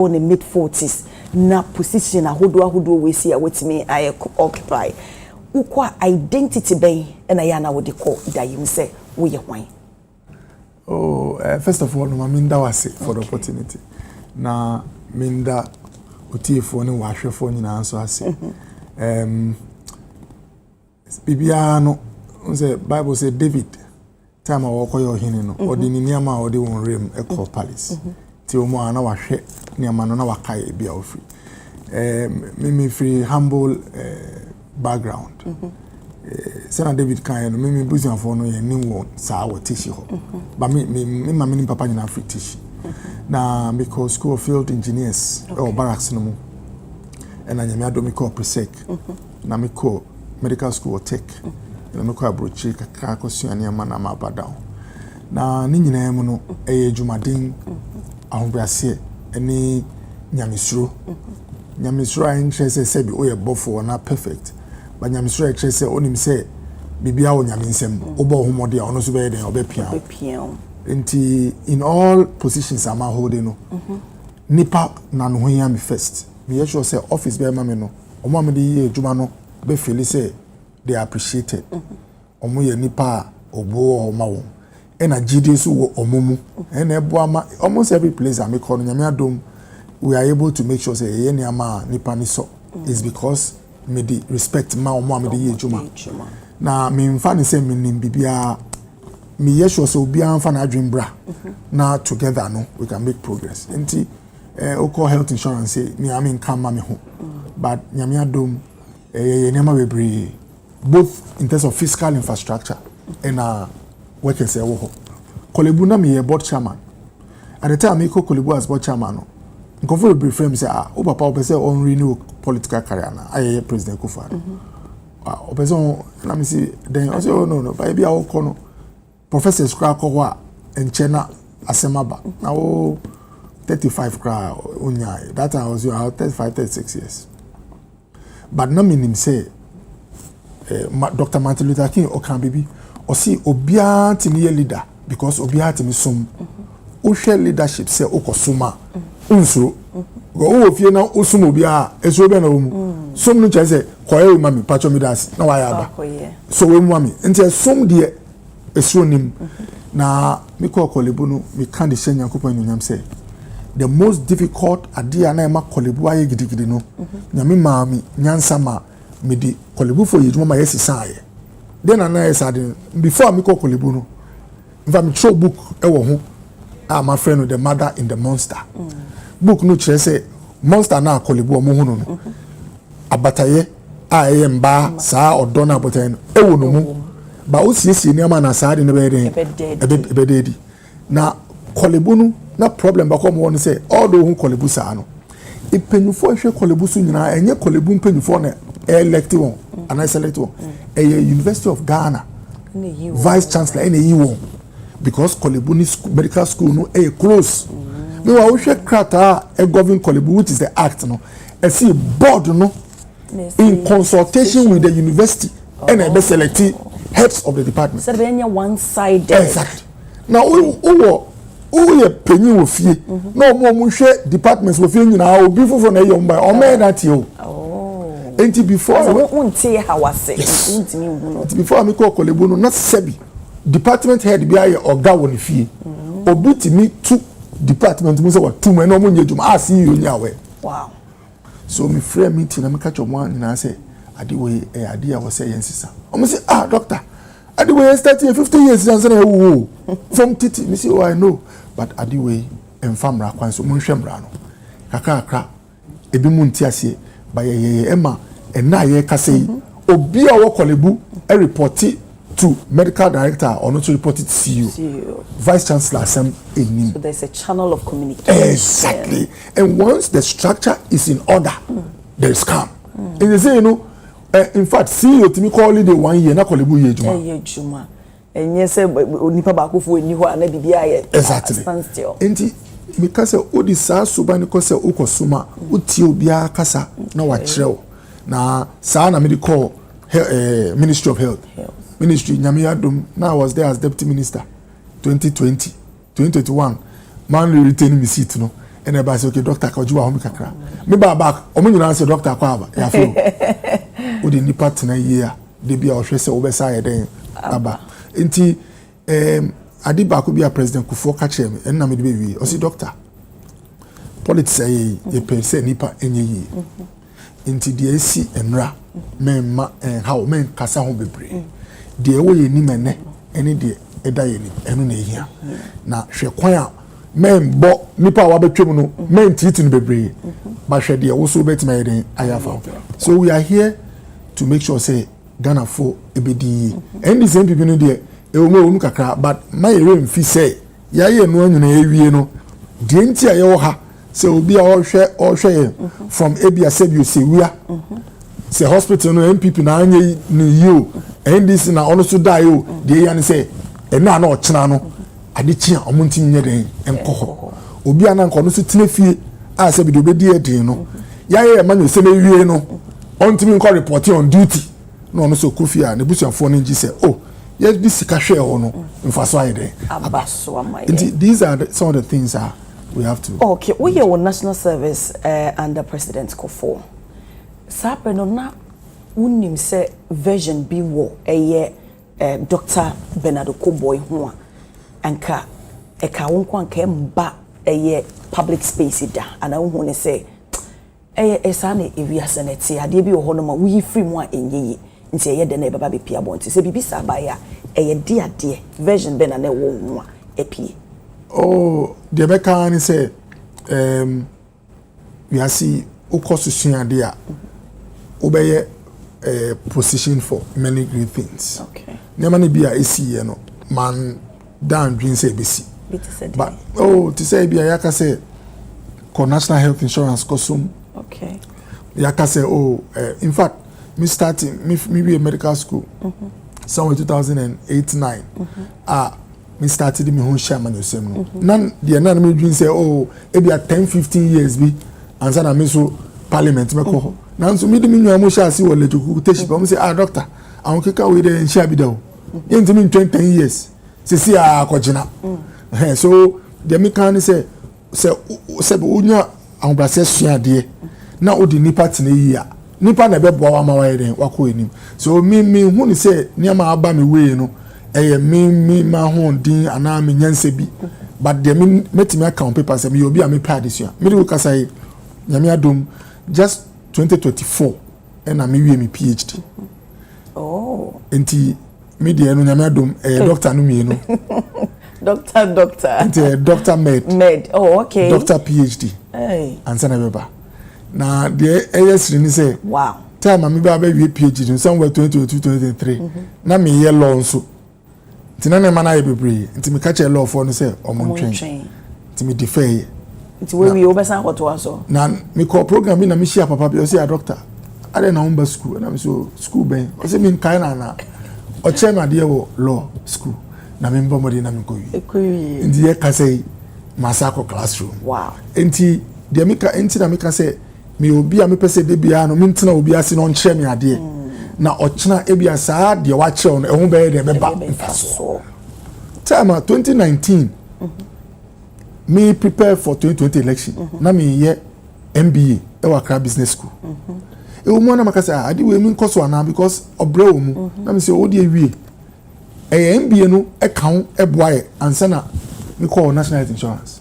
on the mid 40s na position ahodo we see wetimi I occupy ukwa identity ben na ya na wode call dayim say we ye hwan. First of all, no minda wase for the opportunity. Na minda otiefo ne wahwefo nyina anso ase. Bibia no say Bible say David time a wokoyo hene no odi ni niama odi won rem e call palace. Ti o mo ana wahwe niama no na wakae bia ofri. Me free humble background. Sena David kan no me busian for no ye ni won sa wo tishi ho. But me mama ni papa nyina free tishi. Na because school of field engineers or barracks no mo. And anyame adomi ko presec. Na me ko medical school tech. Na me ko abrochi kakra ko suane ama na ma down. Na ni nyina mu no eye dwumaden ahobrase eni nyamesuro. Nyamesuro a interest say bi oye bofo na perfect. But nyamesuro interest say onim say bibia wo nyamensem obo homode a ono so be den obepia. Nti in all positions am holding no. Nipa na no hia me first. Me sure say office be ma me no. Omo am de ye adwuma no be feel say they are appreciated. Omo ye nipa obo o ma wo. And a GD so omumu and almost every place I make on Nyame we are able to make sure say any ama nipa ni so is because me the respect ma omo am the ejuma na me mfa ne say me nim bibia me yesho so bia mfa na adwen bra na together no we can make progress enti oko health insurance say me am nka ma me ho but Nyame adom nyama we bring both in terms of fiscal infrastructure and work say wo Kolebu na me board chairman at the time me ko Kolebu as board chairman no nkofo be frame say o papa o say on renew political career na aye president Kufuor o person na me see then I say oh no by bia wo ko no professor skra ko ho a enche na asemaba na wo 35 kra onya that time I was 35 36 years but no meaning say Dr. Martin Luther King o kan bibi o see obia timi ye leader because obia timi som o share leadership say okosoma unsuro go o fie na osum obia eso be na omu som no che say koye ma mi pacho mi das na wa ya ba so we mu ami nti som de eso nim na mi ko Kolebu no mi kan de hye Nyankopon nyam say the most difficult adia na ma Kolebu aye gidigidi no nyame maami nyansa ma me di Kolebu for yejuma ma yesisa aye then I said before me call Kolebu no if I'm show book e wo ho my friend with the mother in the monster book no chere say monster na Kolebu o mo hu no abataye a mba saa odo na abataye no e wo no mu ba o siesie ni ama na saa de no be dedi na Kolebu no na problem ba ko mo won say all do hu Kolebu saa no ipenyufo hwe Kolebu so nyina enye Kolebu mpenyufo na elected one and I select one a University of Ghana vice chancellor in because Kolebu medical school no a close me wa hwe krata a govern Kolebu which is the act no a see board no in consultation with the university and I be select heads of the department so be one sided exactly now o ye penyi wo fie na mo hwe departments wo fie nyina obi fofo na ye mba o me that you enti before unti hawase ntimi hu before me call Kolebu no not sebi department head bi aye oga woni fie obuti me two department mo say what two me no mo nyedum asi you nyawe wow so me frame meeting na me catch one na say ade we ade a wo say yensisa o say doctor ade we start here 50 years and say wo from titi me say oh I know but ade we enfamra kwan so mo hwemra no kakra ebi mu nti ase ba ye ema ena ye kase obi a wo Kolebu a report to medical director or not to report it to you vice chancellor so there's a channel of communication exactly and once the structure is in order there is calm and they say in fact see you to me call it the 1 year na Kolebu ye juma and yes nipa ba ko fo ni ho ana bibia ye exactly enti because odi saa suban ko se ukosuma uti obia kasa na wa kireo na saa na medical Ministry of Health ministry Nyame adom na I was there as deputy minister 2020 2021 man retain me seat no and eba say okay doctor ka ojuwa ho kakra me ba back o me nyina say doctor kwa aba ya feel o de nipa tena yia de bia o hwe say wo be say eden aba enti adi ba ko bia president Kufuor ka chere me en na me de be o say doctor politics say ye pe say nipa enye yi enti de esi enra men ma how men kasa ho bebre de wo ye ni mene ene de eda ye ni enu na ehia na hwe kwan a men bo nipa wa betwem no men titi no bebre ba hwe de wo so betima ye den ayafa so we are here to make sure say Ghana for ebedi and the same people no de e wo mo kakra but my re mfi say ya ye no anyuna ewie no de nti a ye wo ha say obi a wo hwe from ebia sebio say wia say hospital no MPP na anye ni you and this na ono so die o de ya ni say e na na ochena no ade chi a omonti nye den enkoho obi ana nko no so tenefie a say bi do bedi edin no ya ye ma no se na wie no ontimi nko report on duty no ono so kofia na busuafo no ngi say oh yes this sika hwe ho no mfaso aye den abaso amaye these are some of the things we have to okay we are on national service under President Kufuor sape no na unim se version bi wo eye Dr. Bernard Koboy ho anka eka wonko anka mba eye public space da ana hu ne se eye esa na ewiase na tie ade bi wo ho no ma wo free mu a enyeyi nti eye de na baba be pia bonti se bibi sa ba ya eye de ade version be na na wo ho a epie oh de be kan ni se we see okosusun ade a obeye position for many great things okay nema ne bia esi ye no man down dream say besi but oh to say bia yaka say national health insurance kosum okay yaka say oh in fact me starting me be a medical school somewhere 2008-9 me started me home share man yosem no nan de nan me dream say oh e bia 10-15 years bi ansa na me so parliament me ko nan so me de me nwa mo share si wo lejoku teshi ba mo say doctor awon keka we de share bi da o yenti me 10 years sisi akogina so the me kan say unya anbrase suade na odi nipa tene yi a nipa na be boa ma wa den wako enim so me hu ni say niam aba me we no eye me ma hu din ana me nyanse bi but the me metimi account paper say me obi a me pa desua me do kasa yi nyame adom just 2024 and me we me PhD oh enti media no nyame adom doctor no mienu doctor enti doctor med oh okay doctor PhD ansa na beba na the AS ni say wow time me ba we PhD no somewhere 2022-2023 na me ye law nso enti na na mana ye bebre enti me catch a law for no say omon train enti me defer enti we obesan hoto aso na me call program na me share papa bi o say doctor ade na umba school na me so school ben o say me kai na o chairman de wo law school na me mbomode na me koyi ndi ye ka say masako classroom wow enti de me ka enti na me ka say me obi a me pese de bia no me ntena obi ase no nkyere me ade na o kyena e bia saa de wa kyere no ehun be de be ba mfaso time 2019 me prepare for 2020 election na me ye MBA e wa Accra Business School e wo mo na makasa ade we mi nkoso ana because obre wo mu na me say o de ewie MBA no e kan e boae ansa na me call national health insurance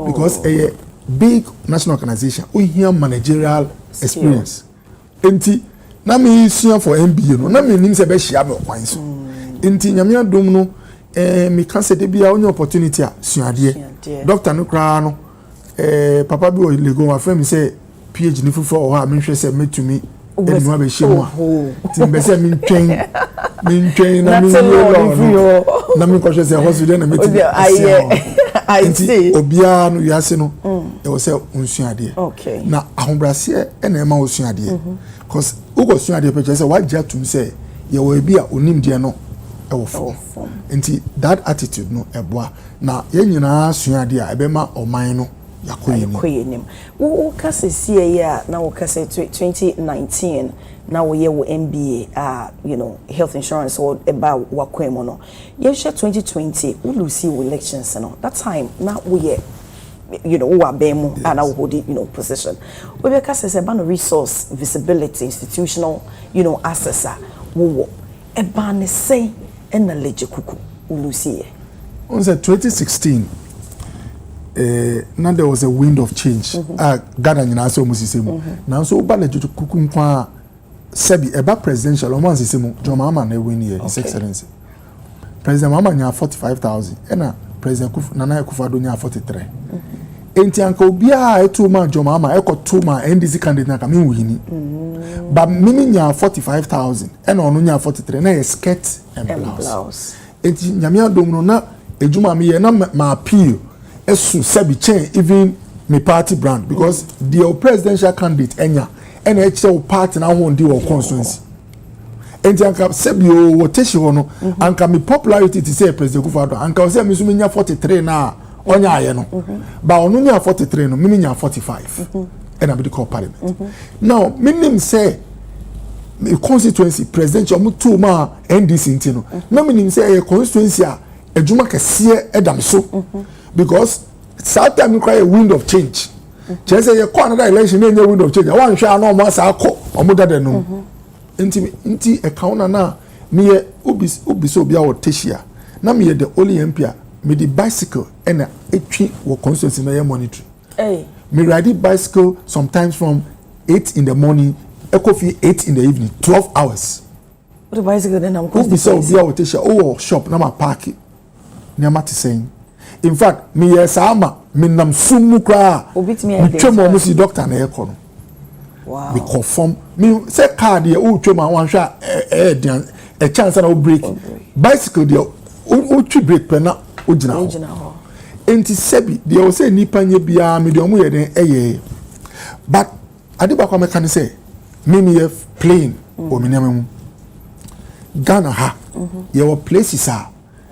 because a big national organization we hear managerial experience enti na me sua for MBA no na me nim se be hia me kwan so enti nyame adom no me kan se de bia onye opportunity a suade doctor no kra no papa bi o lego wa frame say PhD ni fufu o ha me hwe se metumi enu abe hye mu ti be se me ntwen na me lo na me ko hwe se hospital na metumi I see obia no yase no e wo se unsuade okay na ahombrase e na e ma osuade cause ugo suade pe se wa gya tum se ye wo bia onim de no e wo fo enti that attitude no e boa na ye nyina suade a e be ma oman no yakoyenim wo kase sie ya na wo kase 2019 na wo ye wo MBA you know health insurance or about wakwemo no ye she 2020 we lose elections no that time na wo ye who are bemo and our holding, position. We because it's about resource, visibility, institutional, accessor, wo e ban say and the leje kuku ulusi. On 2016, now there was a wind of change. Ghana nyina so musisemu. Now so ba leje kuku nkwa sebi eba presidential o man sisemu John Mahama na win here His Excellency. President Mahama nya 45,000 and President Nana Akufo-Addo nya 43. Enti anka obi a etu ma John Mahama ekoto ma NDC candidate na ka me wini. But mimi nya 45,000 and ono nya 43 na skirt and blouse. Enti nyame adom no na ejuma me ye na ma appeal esu sebi chain even me party brand because the presidential candidate enya and HL party na won di wo constituency. Enti anka sebi o woteshi ho no anka me popularity to say President Akufo-Addo anka o say me so me nya 43 na onya aye no ba onu nya 43 no me nya 45 and I be call parliament. Now minim say me constituency presidential mu two ma NDC ntino na minim say a constituency a ejuma kese edam so because sometimes you cry a wind of change. Just say you call another election na wind of change one hwa na o ma sa akọ omoda de no nti e kauna na me obi so bia wo teshia na me the only MP me the bicycle and etwi wo constituency na ye monitor me ride bicycle sometimes from 8 in the morning ekofi 8 in the evening 12 hours what the bicycle then am obi so bia wo teshia o shop na ma park ni amati saying in fact me yes ama me nam sumu kra obi timi e dey twemo mo si doctor na ye kono. Wow. We conform me say car there o twema wan hwa a chance na o break bicycle there o twi break pe na o gina ho enti sebi there o say nipa nye bia me de omo ye den eye but adeba me kan say me plane o me nemu Ghana ha ye were places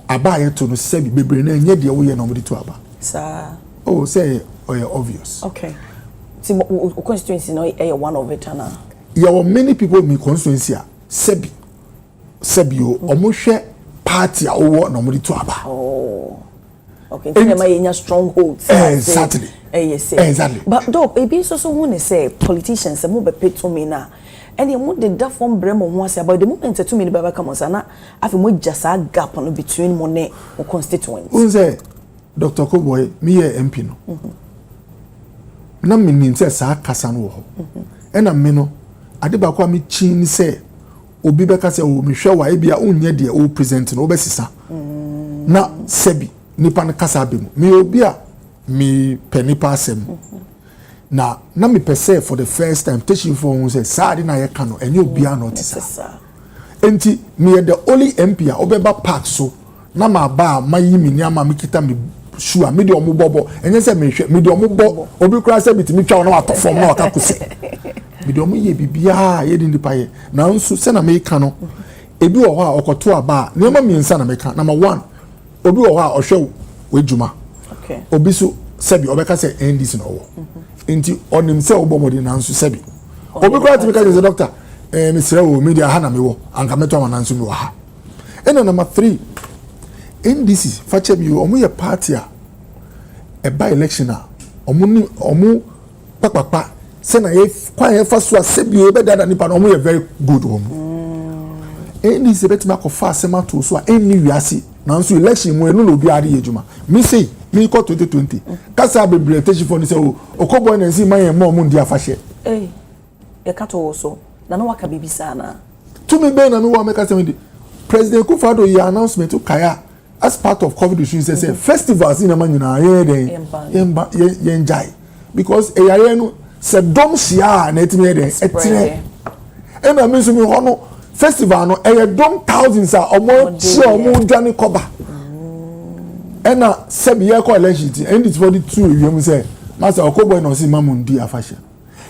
aba ye to no sebi bebre na nye de wo ye na o de to aba sir oh say obvious okay. Constituency no one of it na. There were many people in my constituency sebi omo hwe party a owo na omo di to aba. Oh. Okay, then my enya strongholds. Exactly. Yes. Exactly. But dog, e be so who say politicians mo be pay to me na. And you mo dey da form bremo ho ase about the moment to me be come on na afi mo jasa gap no between mo ne mo constituents. Who say Dr. Koboy me MP no. Na me nin say sa kasa no ho e na me no ade ba kwa me chin say obi be ka say o me hwe wa e bia onye de o present no obesisa na sebi nipa na kasa be mu me obi a me penipa asem na me pese for the first time teaching for who say sa ade na ye ka no enye obi a no tisa enti me the only MP a obeba park so na ma ba mayi mi ni ama me kita me sure me de omo bobo enye se me hwe me de omo bo obi kura se bitimi twa na wato form na waka kuse me de omo ye bibia ye di nipa ye na nso se na me ka no ebi wo ho a okoto aba na ma miensa na me ka number 1 obi wo ho a ohwe wejuma okay obi so sebi obeka se NDC no wo enti onim se obomodi na nso sebi obi kura timi ka je doctor me sere wo media ha na me wo anka meto ma na nso me wo ha ena number 3 NDC fachebi omo ye party a by election omo papapa say na ye kwa ye fa so asebi e be dada nipa omo ye very good omo NDC betima ko fa asema to so a eni wiase na nso election mu enu no bi ade yejuma me say me ko 2020 kasa bebre techi for ni say okoboy na nsi man ye mo ndi afahye ye kato so na no waka bibisa na to me be na me wa me kasa me President Akufo-Addo ye announcement to kaya as part of COVID issues, say festivals in Amanyina, ye enjoy because a yare se dom sia na etime de etire. And I mean so me hono festival no e dom thousands a omo chi omo dwane koba. And na se be ye call election and it's for the two you say master okoboy no si mamundi afashe.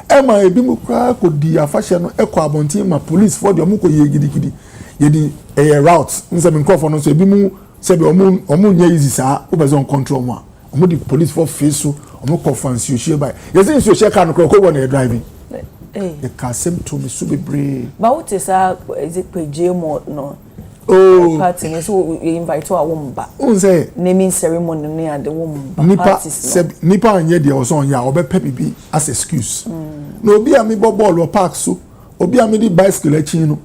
E ma ebi mu kra ko di afashe no e ko abontin ma police for the omo ko ye gidigidi. Ye di e route nse me nkofo no so ebi mu sebi omu nye easy sa obezo control mo omu di police for face so omu ko fancy o share by yes in so share car no ko won e driving the car same to me so bebre ba what is a is it pe jemo no oh party ni so invite to a womba say naming ceremony ni and the womba nipa anye de oso nya obepa bibi as excuse na obi a me ball o park so obi a me di bicycle achi no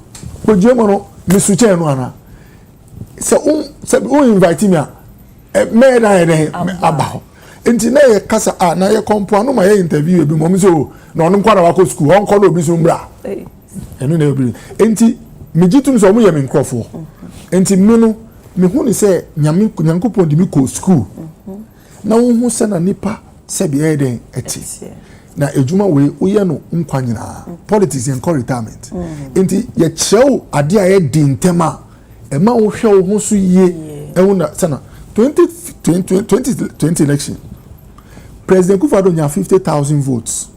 kojemo no me su che no ana se invite me a me na aba enti na ye kasa na ye kompo anu ma ye interview ebi mo so na onu kwa na wako school on call obi so mbra enu na obi enti me jitum so mo ye me nkrofo enti me no me hu ni se nyankopon di me ko school na wo hu se na nipa se bi e den eti na ejuma we uye no nkwanyina politics and retirement enti ye chew ade a ye di ntema e ma wo hwe wo hu so ye e wo na se na 2020 election President Kufado nya 50,000 votes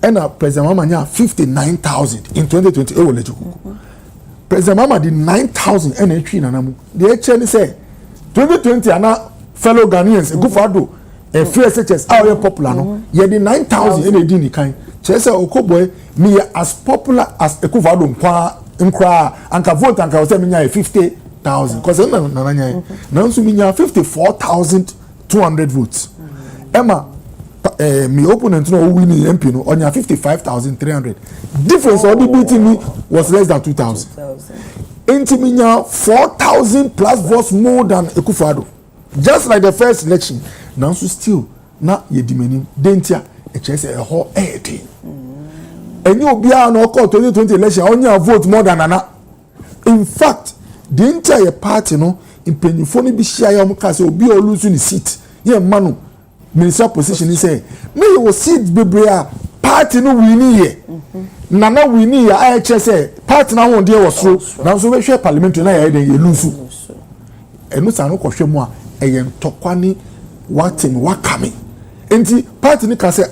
and President Mama nya 59,000 in 2020 e wo lejo President Mama di 9,000 and entry na namu the HN say 2020 ana fellow Ghanaians Kufado e free SHS how popular no ye di 9,000 and edi ni kan chese Okoboy me as popular as Kufado nkwa anka vote anka say me nya 50,000 cause na nya na nso me nya 54,200 votes Emma me opponent no winning MP no onya 55,300 difference or the beating me was less than 2,000 into me nya 4,000 plus votes more than Akufo-Addo just like the first election now so still na ye dimani dentia e chese e ho edi enyi obia no call 2020 election onya vote more than Nana in fact the entire party no impenyifo no bi hia ya omka se obi o lose ni seat ye manu minister position is say me you see bebre party no wini ye Nana wini ya IHS party na won dey was so na so we hwe parliament na ya den ye lose enu sa no kohwe mu a eye ntokwani watin wakame enti party ni ka say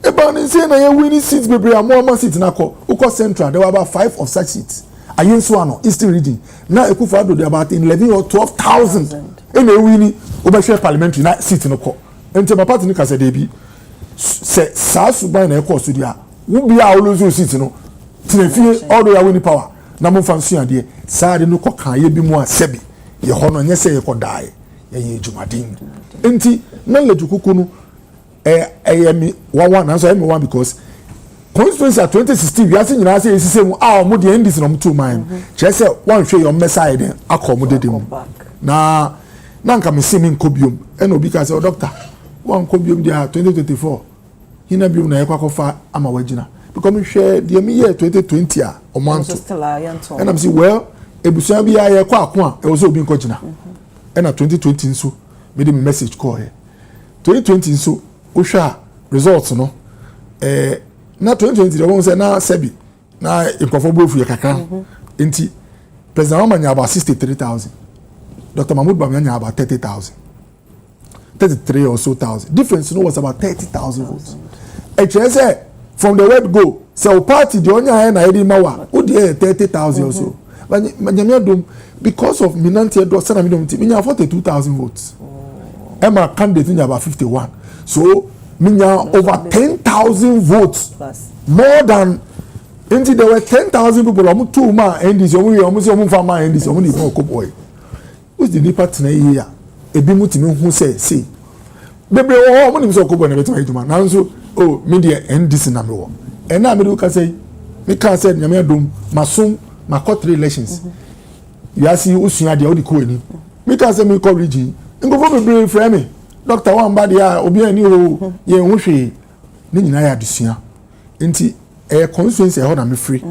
e ba ni say na ye wini seats bebre amoma seat na ko uko central there were about 5 of such seats ayenso ano eastern region na Akufo-Addo there about 11 or 12,000 e na wini obehwe parliament na seat no ko enti ma party ni ka say dey bi se sa suban na e ko so dia wo bia o lose seat no tinefie all the win power na mo fansu ade sa de no ko kan ye bi mu a sebi ye ho no nye se ye ko dai ye jumadin enti na lejukuku no mi one na so me one because constituency 2016 we asin nyina say esise mu mo de ndis no mtu man che se one hwe your message den akom dedem na nka me simi nkobiom e na obi ka say doctor one nkobiom dia 2024 hina biom na yakwakofa ama wagina because me hwe de me year 2020 a omanto and am say well ebusuan bi ya ye kwa ako a e wo so obi nkogina e na 2020 nso me de message call here 2020 nso o hwa results no na 2020 de won say na sebi na inkofo bofu ye kakra enti president Omanya about 63,000 Dr. Mahmoud Bamanya about 30,000 33 or so thousand difference no was about 30,000 votes say from the word go so party the onya na edi mawa o dey 30,000 or so but nyamia because of minanti do sana mi dom ti minya 42,000 votes Emma candidate nya about 51 so minya over 10,000 votes plus more than until there were 10,000 people omu two ma ndis omu se omu fama ndis omu ni mo Okoboy who's the nipa tena here ebi mutimi hu say bebre wo omu ni se Okoboy na betima ejuma na nso media ndis na me wo ena me do ka say me ka say nyame adom masom makotri elections you asi usua dia odi ko ani me ka say me coverage ngofo bebre frame Doctor Wambadi ya obi ani ho ye nhwe ni nyina ya adusua enti constituency e ho na me free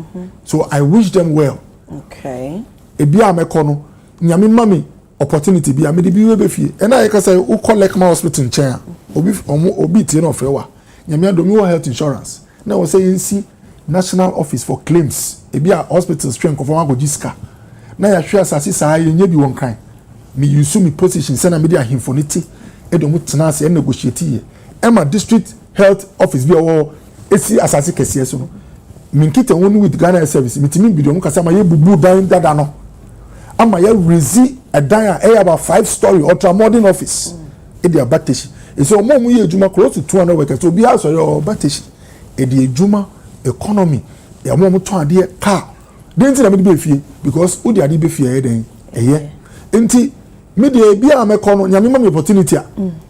so I wish them well okay ebi a meko no nyame mami opportunity bi a me de bi we be fie e na ye ka say u collect my hospital chair obi tie no frewa nyame adomi wo health insurance na wo say nsi national office for claims ebi a hospital strength of one go jiska na ya hwe asase saa ye nya bi won kan me use me position say na me de ahimfoniti edomu tenase en negotiate ye ema district health office bi owo esi asase kese so no minkite wonu with Ghana service mitimi bidiom kasa ma ye bubu dan dada no ama ye rezi adan a about 5-story ultra modern office e dey abateshi e so mo mu ye ejuma close to 200 workers so bi aso ye abateshi e dey ejuma economy ya mo to ade car Then say na me be fie because who dey be fie den eye. Enti me dey bia me kono nyame ma me opportunity a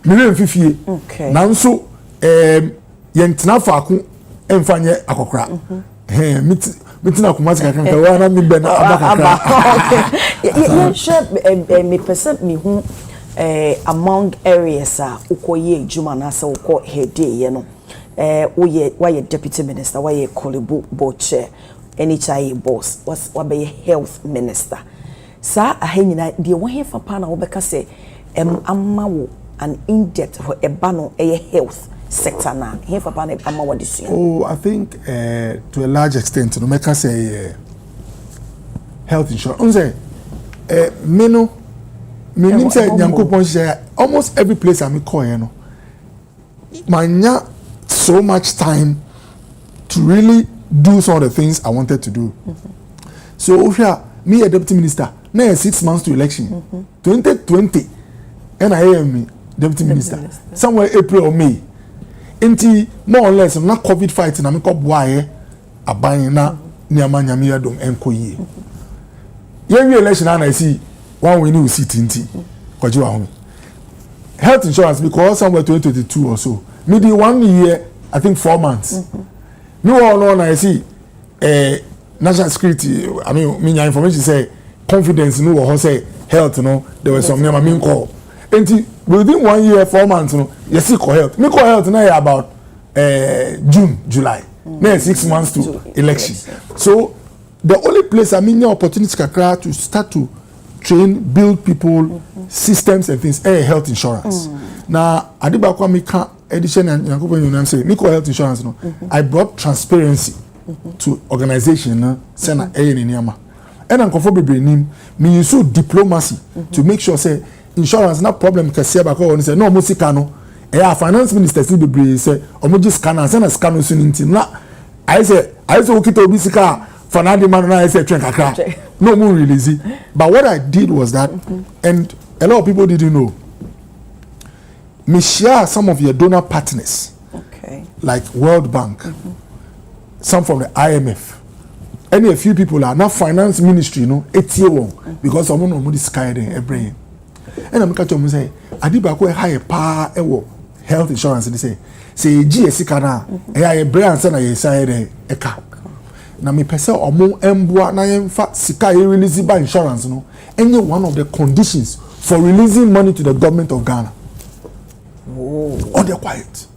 me re mfifie. Nanso yentena faako emfanye akokora. Mitina kumasi kanka wa na mi be na abakaka. Yeah, sure me person me hu among areas ukoye ejuma na se uko hede ye no. Why deputy minister, why Kolibu board chair, NHI boss, what be health minister. Sa ahenina the one here for pana obeka say amawo an in-depth for a bano a health sector na here for pana amawo this year. Oh, I think to a large extent no make say health insurance. Say me say Nyankopon share almost every place I me call you know. Manya so much time to really do some of the things I wanted to do. So here, me a deputy minister, now 6 months to election. 2020, and I am me deputy minister. Somewhere April or May. Inti more or less, I'm not COVID fighting. I'm not why a buying na nyama nyamia dom enkoye. Young election and I see one we need sit inti. Kwajiwa home. Health insurance because somewhere 2022 or so. Maybe 1 year, I think 4 months. No one I see national security. I mean, information say confidence. No one say health. No, there was some name call. And within 1 year, 4 months, no, you see call health. Me call health now about June, July. Now 6 months to election. So the only place I mean the opportunity to start to train, build people, systems and things. Health insurance. Now, Adibakwa me can't. Edition and Yankopon say Miko health insurance no. I brought transparency to organization na sena ni niama. And ankofo bebre nim me use diplomacy to make sure say insurance na problem kase ba ko say no mo sika no finance minister still bebre say omo ji scanner sena scanner so nti na I say okita obi sika fanadi man na I say twen kakra no mo release. But what I did was that and a lot of people didn't know. Me share some of your donor partners, like World Bank, some from the IMF, and a few people are now finance ministry, you know, 8 year long because someone know this sky there every year. And I'm catching them say, Adibakwe high power health insurance, and they say GSC kana, a brand sana ye say eka. Na me pesa omo embua na yemfa sika ye release by insurance, no, any one of the conditions for releasing money to the government of Ghana. Or they're quiet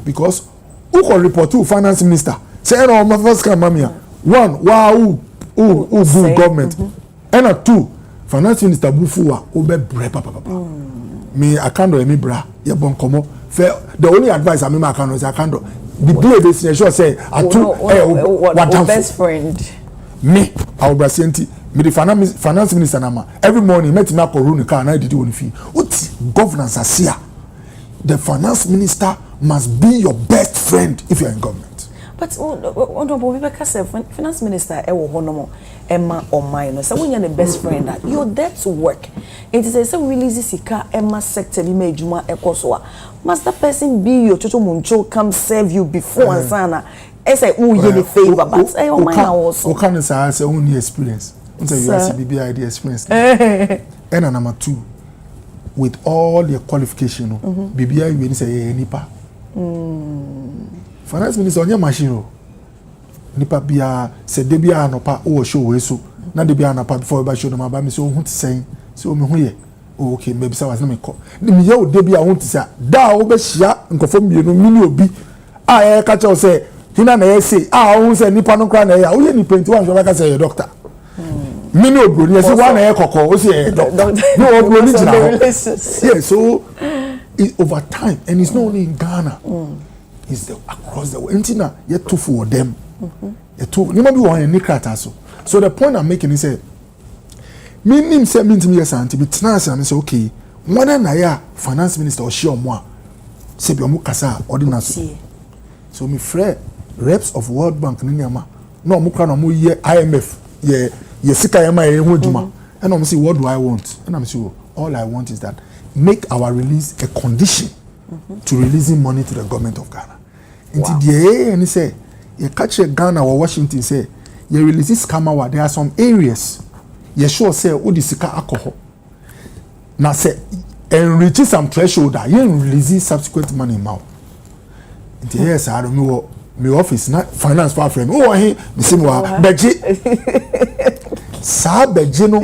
because who can report to finance minister say no my first come mamia one wow who do government and a two finance minister bufuwa obe bre papa me akando emi bra ye bon komo the only advice I mean I can is akando the blade is sure say atu what best friend me our brasienti me the finance minister nama every morning met me akoro ni car na didi woni fi uti governance asia. The finance minister must be your best friend if you are in government. But we finance minister Emma or mine. So when you're the best friend, you're there to work. It is a release sika Emma sector be made juma ekoswa. Must that person be your chocho muncho come serve you before and sana? I say you favor, but I don't mind also. What can I say? Only experience. Until you have BBI experience. And number 2. With all your qualification, BBI will say nipa. Finance minister on your machine. Nipa bia se debia no pa o show we so. Na debia na pa before ba show no ba me so hu ti sen. So me hu ye. Okay, maybe say was na me call. Ni me ye o debia hu ti say da wo be hia nkofo mienu mini obi. E ka che say hina na ye say hu say nipa no kra na ye. Wo ye ni 21 so ba ka say doctor. Many of them, yes, one air cocoa, no, yeah, so over time, and it's not only in Ghana, it's across the world. Now, yet two for them, you might be one in Nikrataso. So the point I'm making is that me say me to me as auntie, but now I say okay, one and I finance minister or she or moi, say be mukasa ordinance. So me friend reps of World Bank ninyama, no mukra no mu ye IMF yeah. Yes, and I'm saying, what do I want? And I'm saying, all I want is that make our release a condition to releasing money to the government of Ghana. Wow. And he say, you catch a Ghana or Washington say, you release scammer. There are some areas you sure say what is sika alcohol. Now say and reach some threshold that you release subsequent money amount. Yes, I don't know. My office not finance far from oh he me say wa beji sa beji no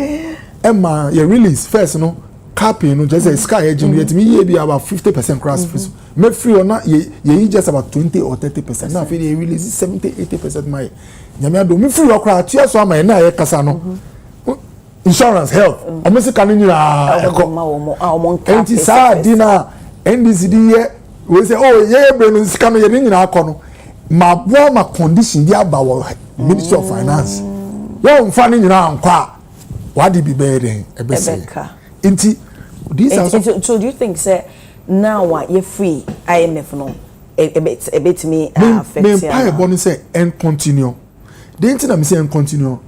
Emma you release first no cap no just say sky agent yet me ye be about 50% cross free me free or not ye just about 20 or 30%. Now if you release 70-80% my nyame do me free okra tia so am na ye kasa no insurance health omo se kan nyira enti sa dina ndcd ye we say oh ye bre no sika no ye nyira akọ ma boa ma condition di about Ministry of Finance. Yo mfani nyina ankwa wadi bi beden ebeka. Inti these are so do you think say now you free IMF no a bit me affect me pay bonus say and continue. The thing na me say and continue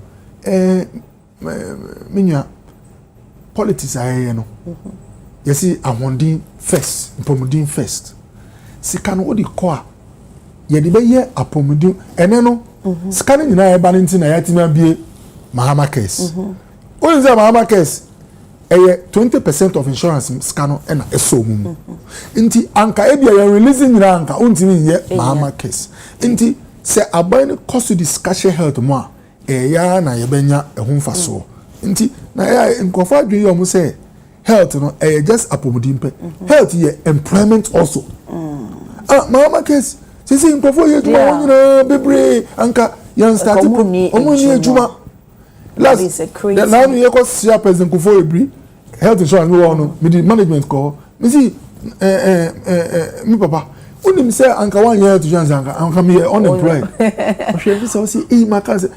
minya politics aye no. You see ahondin first, pomudin first. Sika no odi kwa ye de be ye apomudin ene no sika nyina ye ba nti na ya tima bie mahama case only say mahama case 20% of insurance sika no na eso mu nti anka e bia ye releasing nyina anka ontimi ye mahama case nti se aban cost discussion health mo a ya na ye benya ehunfa so nti na ya nkofo adwe yo mu say health no just apomudin pe health ye employment also mahama case sisi nkofo ye juma wonyina bebre anka yan start omuni ejuma last na no ye ko sia president nkofo ebri health insurance no no me the management call me see mi papa unim say anka one year health insurance anka me unemployed ohwe bi say see maka say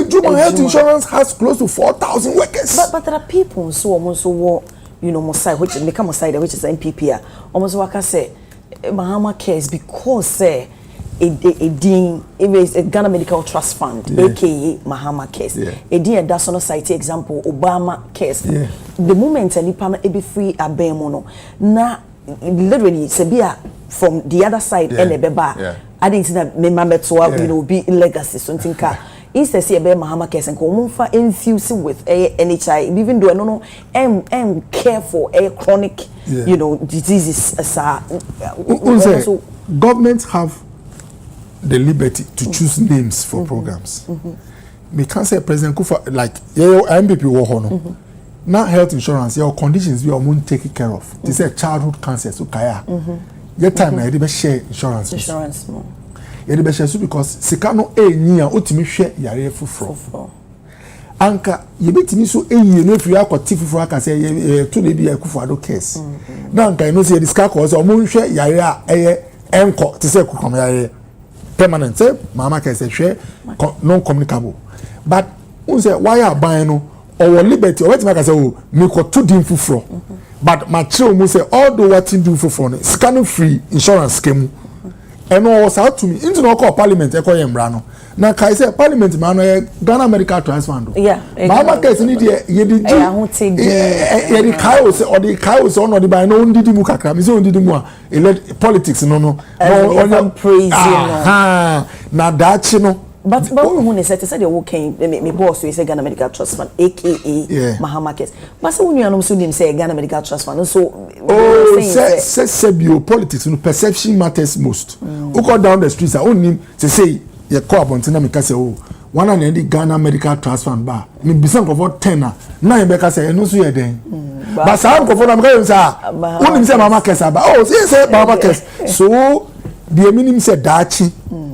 juma health insurance has close to 4,000 workers but there are people so almost so you know mosai which become mosai which is NPP almost waka say Mahama cares because it is a Ghana Medical Trust Fund, aka Mahama case. A dear that's on site example Obama case. The moment any panel be free a bemono. Now literally Sebia from the other side and a beba. I didn't see that remember to you know be legacy something car. Instead see a Mahama case and come for infuse with a NHI even though I don't know care for a chronic you know diseases so governments have the liberty to choose names for programs. We can't say President Kufa like MPP wo hono. Now health insurance your conditions we are won't take care of. They say childhood cancer so kaya. Your time na dey share insurance more. You dey share so because sikano enyi a otimi hwe yare fufuro. Anka yebetimi so enyi no fi akoti fufuro aka say to dey be Akufo-Addo case. Na anka no say discuss cause o mo hwe yare a eye enko te say kukom yare permanent say mama case hwe non communicable. But un say why aban no or liberty or wetin say o me ko to din fufuro. But my children say all the what do fufuro no scan free insurance scheme. And was out to me into no call parliament e koye mra na kai say parliament ma no Ghana Medical Trust Fund mama case ni de ye di ye di kai o say or the kai o say on the by no ndidi mu kakra me say ndidi mu a politics no on praise na dachi no but who said they walking me boss we say Ghana Medical Trust Fund aka Mahama case but so we no so nim say Ghana Medical Trust Fund so say bio politics no perception matters most who go down the streets only say you call abontina me say oh one and the Ghana Medical Trust Fund ba me bisan go for 10 na be ka say no so ye den but say go for na me say only say Mahama case ba oh say Mahama case so the minimum say dachi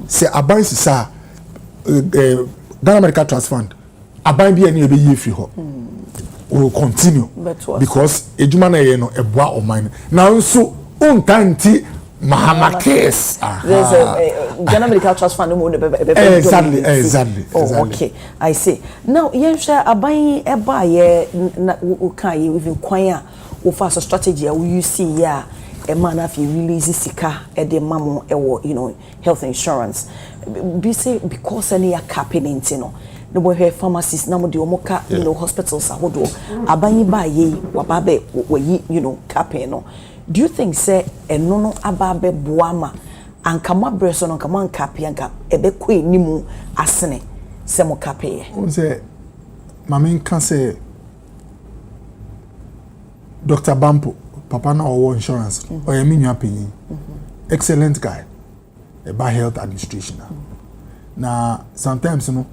say aban sisa Ghana Medical Trust Fund aban bi ene be ye fi ho will continue because ejuma na ye no eboa o man now so unkanti Mahama case there's a Ghana Medical Trust Fund exactly okay I see now yen share aban eba ye na ukan ye even kwan a wo fa so strategy a you see ya a man if you release sika e de mamo e wo you know health insurance be say because any capping into no no boy pharmacies na mo de omoka you know hospitals ahodo abanyi ba ye wababe we you know capping no do you think say eno no ababe boama anka ma breso no anka man capping anka ebe ko enimu asene semo kape on say mama can say Dr. Bampo papa na owo insurance or ya minua penyin excellent guy about health administration na sometimes you know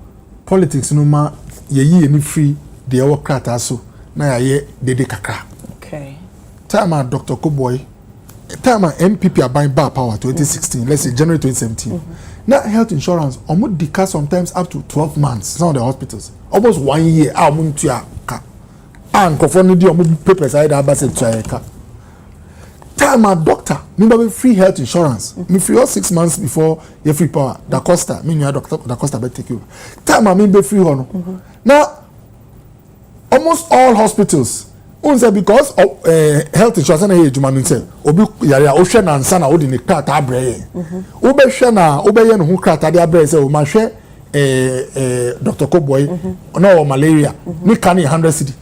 politics no ma ye ni free the work krata so na ye dede kakra okay time Dr. Koboy time MPP aban ba power 2016 let's say January 2017 now health insurance almost decay sometimes up to 12 months some of the hospitals almost 1 year amuntu ya ka and conform di omo papers I da ba say ka time a doctor me be free health insurance me free all 6 months before you free power da costa me new doctor da costa be take you time me be free hono now almost all hospitals unse because of health insurance na here juma nse obi yare a ohwe na nsa na odi ne krata abreye obe hwe na obe ye no hu krata de abreye se o ma hwe Dr. Koboy no malaria me can 100 cedi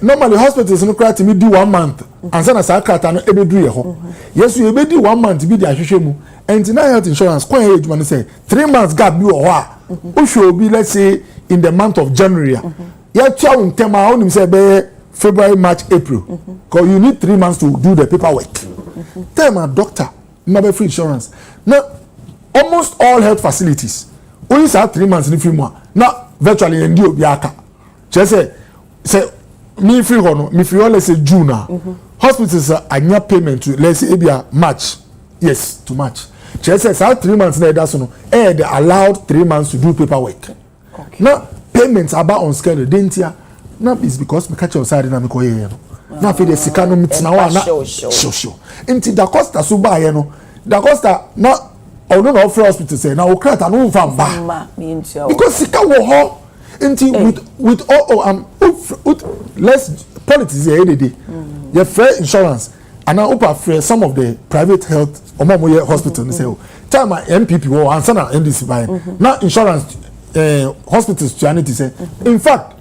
normally hospitals no krata me do 1 month ansa na sa krata no ebedu ye ho yesu ebedi 1 month bi di ahwehwe mu and na health insurance kwa here juma nse 3 months gap bi ho a ohwe obi let's say in the month of January ya tua untema onim say be February, March, April. Because you need 3 months to do the paperwork. Tell my doctor, never free insurance. Now, almost all health facilities only say 3 months in free more. Now, virtually in the Obiaka. Just say me free hono, me free let's say June. Hospitals are near payment to let's say March. Yes, to March. Just say 3 months na that's no. They allowed 3 months to do paperwork. Okay. Now, payments are about on schedule, didn't you? Na is because me catch outside na me ko ye no na fe de sika no mitina wa na sure enti da costa so ba ye no da costa na ono na offer hospital say na o krata no mfa mba because sika wo ho enti with all less politics here dey your fair insurance and now opa free some of the private health omomoye hospital ni say o time MPP wo answer na NDC buy na insurance hospitals to say in fact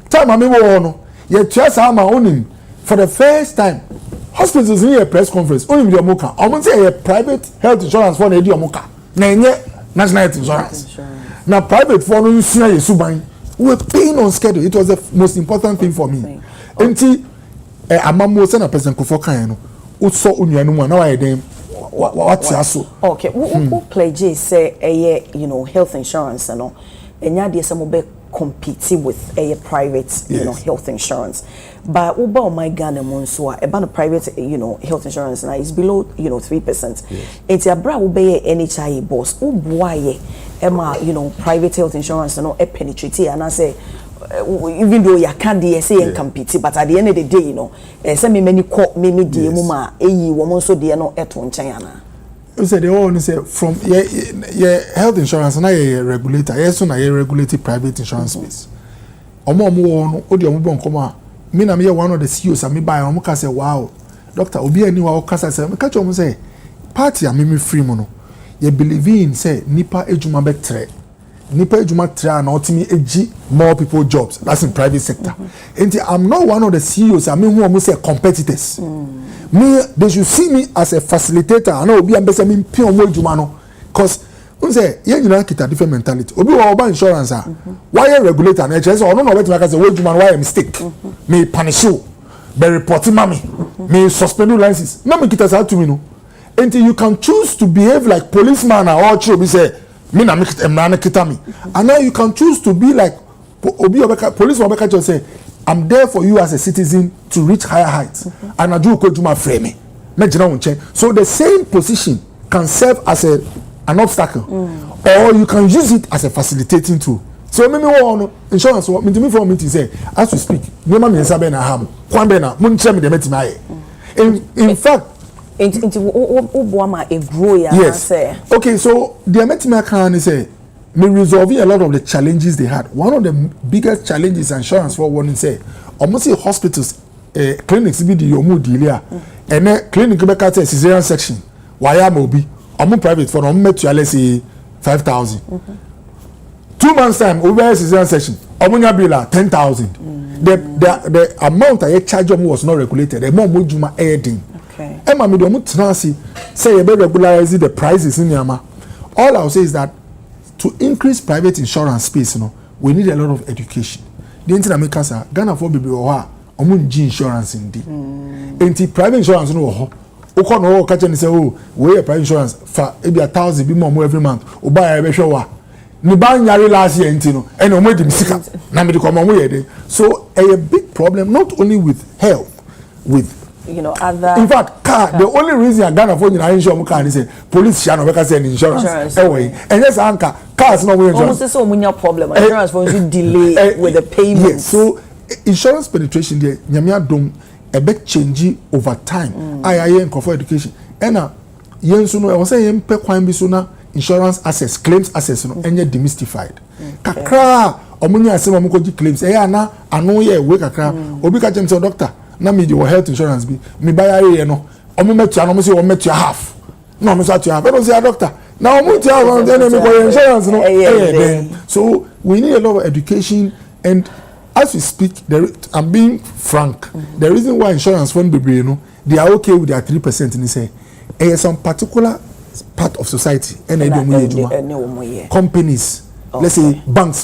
time I mean no ye chase ama onim for the first time hospitals in a press conference onim di omoka omo say a private health insurance for na di omoka na enye national health insurance na private for no nsua ye suban we were paying on schedule. It was the most important thing for me enti amamo say na person ko for kan no o so onuanu mu na wa ye dem what aso okay we pledge say you know health insurance no enya de some be compete with a private you know health insurance but uba o my Ghana monso a ban private you know health insurance now is below you know 3%. It's a bra wo be NHI boss ubuaye ema you know private health insurance no e penetrate and I say even though you can't say and compete but at the end of the day you know say me many call me die mu ma eyi wo monso de no eto nchen ana. You said they all say from your health insurance na your regulator. Yes, so na your regulated private insurance space. Omo no odi omo bon koma. Me na me one of the CEOs and me buy omo ka say wow. Doctor obi ani wa o kasa say me catch omo say party am me free mo no. You believe in say nipa ejuma betre. Nipa ejuma tre na otimi eji more people jobs. That's in private sector. And I'm not one of the CEOs I mean who almost say competitors. Me they should see me as a facilitator and obi ambese me pion mo ejuma no cause we say ye nyina kita different mentality obi wa oba insurance why regulator na say ono no bet me say we ejuma no why mistake me punish you be report me suspend you license na me kita say to me no until you can choose to behave like policeman or true be say me na me kita me and now you can choose to be like obi obeka police obeka just say I'm there for you as a citizen to reach higher heights. And I do go to my frame. So the same position can serve as an obstacle. Or you can use it as a facilitating tool. So maybe one insurance what me for me to say as we speak, no man is na ham. Kwambena, munche me de in fact yes. Okay, so the metima can say me resolving a lot of the challenges they had. One of the biggest challenges insurance for one say almost say hospitals clinics be the yomu dealer and then clinic be cut cesarean section why am obi omo private for omo met you let's say 5,000 2 months time over cesarean section omo nya bill 10,000 the amount I charge omo was not regulated the more mojuma adding okay emma me do omo transfer say you be regularize the prices in yama all I will say is that to increase private insurance space, we need a lot of education. The internet make us Ghana for baby or insurance indeed. And private insurance no Oko no catch and say, oh, we private insurance for maybe 1,000 be more every month. Or buy a show. Ni ban yari last year intino and o made sika na me come on we so a big problem not only with health with other in fact car the only reason I Ghana for insurance car is say police shall not say insurance anyway and yes anchor cars no we insurance almost so munya problem insurance for you delay with the payment yes so insurance penetration there nyamia don a big change over time I for education and yensu no I was saying pe kwan bi so na insurance access claims access no enye demystified kakra omunya asem omukoji claims na anu ye we kakra obi ka chem say doctor na me your health insurance bi me buy ye no omu metua no say o metua half no me say half but say doctor na omu tia one then me go insurance no so we need a lot of education and as we speak I'm being frank the reason why insurance fund be they are okay with their 3% and say some particular part of society and companies let's say banks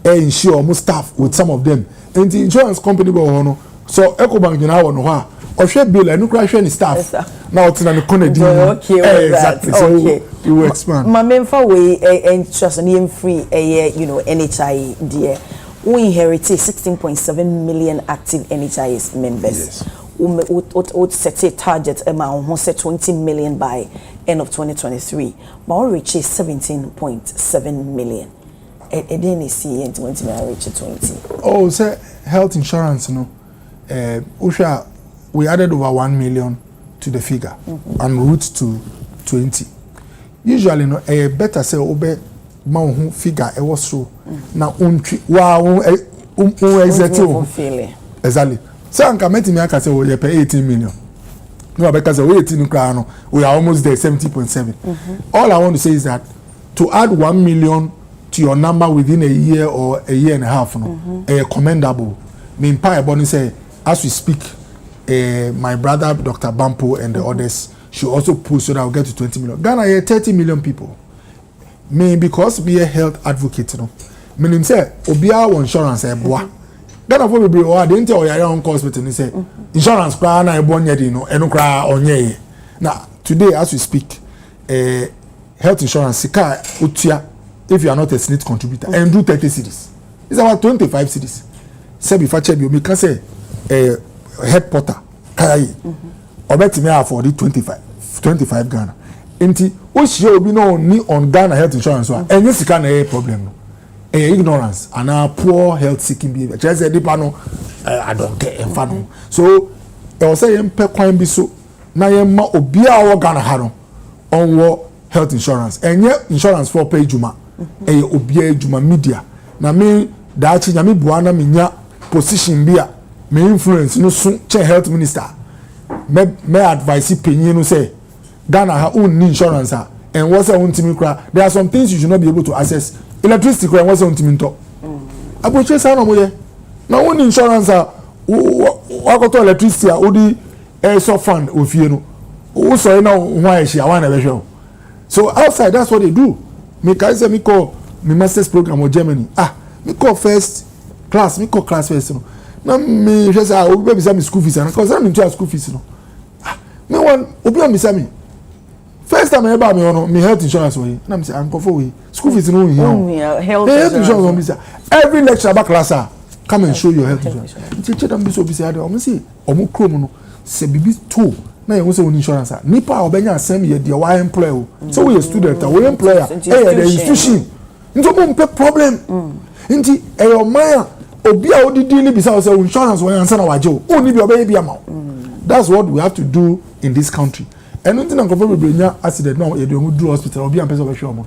insure almost staff with some of them and the insurance company no so Ecobank no or share bill and no crash any staff now it's an exactly so you will expand my main for way interest and free NHI dear we inherited 16.7 million active NHIS members would set a target amount who set 20 million by end of 2023 but we reached 17.7 million it didn't see and 20 million reach 20 oh say health insurance usha we added over 1 million to the figure and route to 20 usually a better say obe ma figure e was so na untwi wa exactly so anka metimi aka say we pay 18 million no because we 18 kra no we are almost there 70.7 all I want to say is that to add 1 million to your number within a year or a year and a half commendable me pa ebony say as we speak my brother Dr. Bampo and the others should also push so that we'll get to 20 million Ghana here 30 million people me because be a health advocate meaning say obia insurance boa Ghana for be o dey tell your own hospital say insurance plan na ebo nya di no eno kra onye now today as we speak health insurance sika otua if you are not a SNIT contributor and do 30 cedis it's about 25 cedis say be fache bi o me can say head porter kai obetimi afford 25 Ghana enti o share obi no ni on Ghana health insurance so enye sika na problem no ignorance and poor health seeking behavior just say deeper no I don't care enfano so I was saying pe kwan bi so na yema obi a wo Ghana ha no onwo health insurance enye insurance for pay juma obi a juma media na me da chi nya me bua na me nya position bi a me influence no so che health minister me advice penyin no say Ghana ha own insurance and what's a ultimate cry there are some things you should not be able to access electricity cry what's a ultimate talk abuche sa no moye na own insurance wakoto electricity odi so fund ofie no wo so na ho a shia wan na be hwe so outside that's what they do me can say me call me master's program in Germany me call first class first no na me just obi be say me school fees na cause I'm into school fees no me one obi am be say me first time I ever me health insurance way na me say am for we school fees no here health insurance every lecture about class come and show your health insurance teacher dem be so be say am say omo krom no say bibi too na you say insurance nipa obenya asem ye de why employer so we a student we employer the institution nto mo mpe problem nti your man obi a odidi ni bisa say insurance we answer na waje o ni bi obey bi ama that's what we have to do in this country and nothing na confirm be nya accident no you do do hospital obi am person be sure mo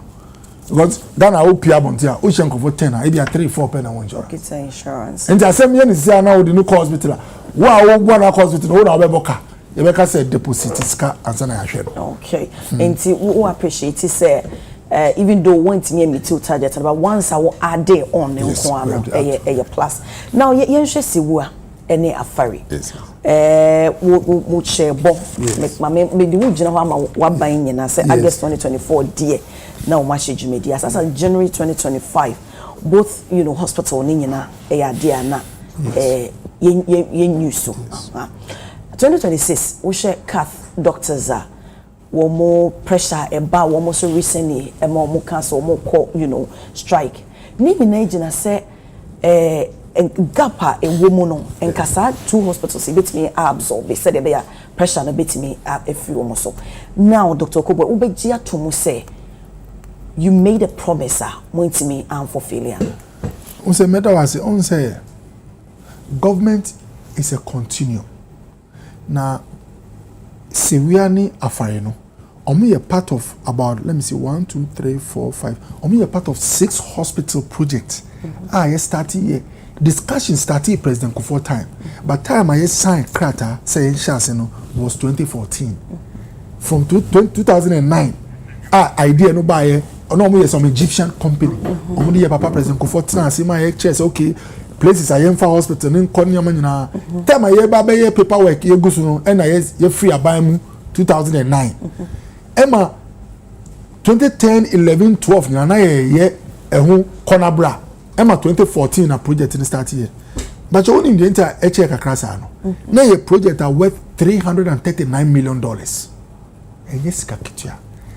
because Ghana o pia bontia o shen confirm 10 e be 3-4 pen na insurance and asem ye ni say na o di no hospital wo go na hospital wo na obeboka you make say deposit ska answer na ya hwe okay enti we appreciate say even though want me meet target about once I will add on a plus now yen hwe siwu a any afari. Yes. Wo share bo. Me di wo gina ho ama wa ban nyina say August 2024 dear. Now much jumedi as January 2025 both hospital ni nyina dear na ye news so. 2026 we share cath doctors are one more pressure about one more so recently and more cancel more call strike. Ni nyina gina say gapa a woman and kasa 2 hospitals bit me absorb. They said they be pressure na bit me a few almost so. Now Dr. Kobo ubejia to mu say you made a promise to me and for failure. On say matter was on say government is a continuum. Now Seriani afare no omo a part of about let me see 1 2 3 4 5 omo a part of 6 hospital projects. I started here discussion started President Kufuor time, but time I signed Krata saying Shasino was 2014. From 2009 idea no buy no some Egyptian company omo dey papa President Kufuor time say my chest okay places I am for hospital in Konyama nyina time I ba be paperwork ye go so no and I ye free aban 2009 Emma 2010 11 12 nyina ye ehun Konabra Emma 2014 a project in start here but you only the entire check akrasa no na ye project are worth $339 million and yes kakitua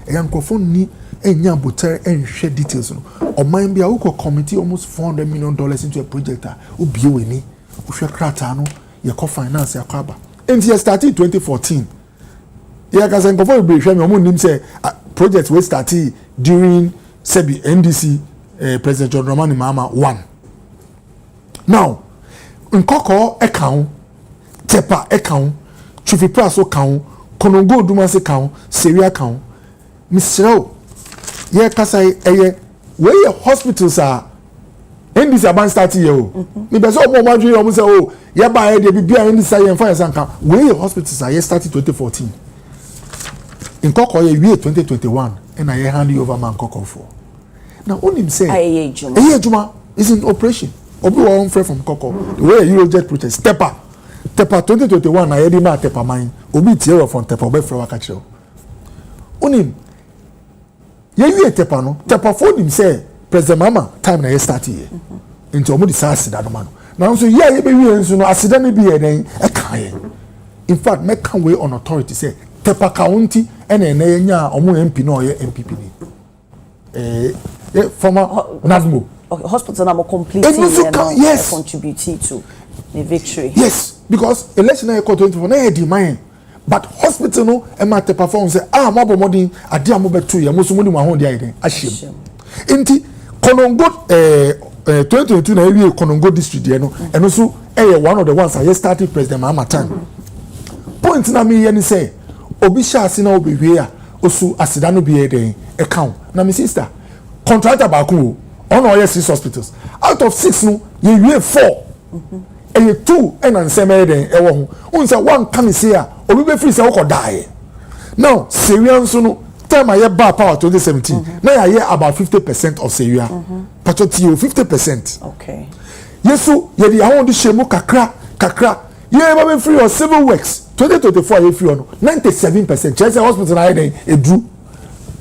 eyankofo ni enya botere and share details no o man bia wo committee almost $400 million into a project obi we ni wo hwe krata no ye co finance yakaba enti started 2014 ye ka say nkofo be hwe me o nim say project we started during sebi NDC President John Romani Mama 1 now nkoko account tepa account chief praso account konongo dumase account seria account misrao ye kasa eye we hospitals are in this aban start here o me be so mo madwe o mo say o ye ba ye de bibia in this ye fire sanka we hospitals are ye started 2014 nkoko ye 2021 and I hand you over man nkoko for now onim say aye juma is in operation obi won free from koko the way Eurojet project tepa 2021 I dey na tepa mine obi tie from tepa obi free waka kire onim ye tepa no tepa phone him say President Mama time na ye start here into omo di asida no man now so ye be wi enso no asida me bi ye den e kan ye in fact me kan we on authority say tepa county ene nya omo MP no ye MPP ni former Nazmo hospital na mo completely yes contributing to the victory. Yes, because election na 24 na e demand but hospital no e ma te perform say mo bo modin ade am beto ye mo so mo ni mo ahon dia iden ahyem enti Konongo 2022 na ewie Konongo district there no eno so one of the ones I started President Mahama time point na me ye ni say obi sha ase na obi hwe a osu asida no bi eden e count na me sister contractor baako on all 6 hospitals out of 6 no ye wie 4 and you 2 and anseme den e wo ho unsa one come say a obi be free say wo die now Syria so no time I ba power 2017 now I hear about 50% of Syria patoti 50% okay yesu ye di ahon di shemu kakra ye ba be free or civil works 2024 ye free no 97% Chelsea hospital na den edu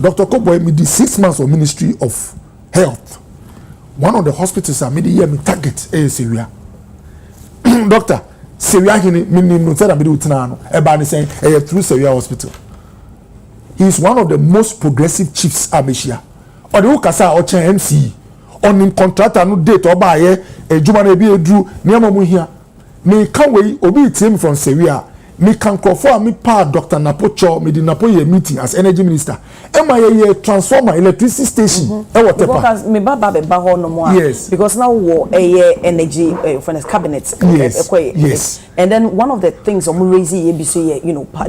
Dr. Koboy me the 6 months of Ministry of Health. One of the hospitals are me the year me target Syria. Doctor, Syria hini me no tell am be utina no e ba ni say through Syria hospital. He is one of the most progressive chiefs Amesia. Or the ukasa or chen MC on him contractor no date or ba ye ejuma na bi edru niam mo hia. Me kan we obi team from Syria. Me can call for me pa Dr. Napocho me di Napo ye meeting as energy minister. Emma ye transformer electricity station. Because me baba be ba ho no mo. Yes. Because now war energy for the cabinet. Yes. And then one of the things I'm raising ye be say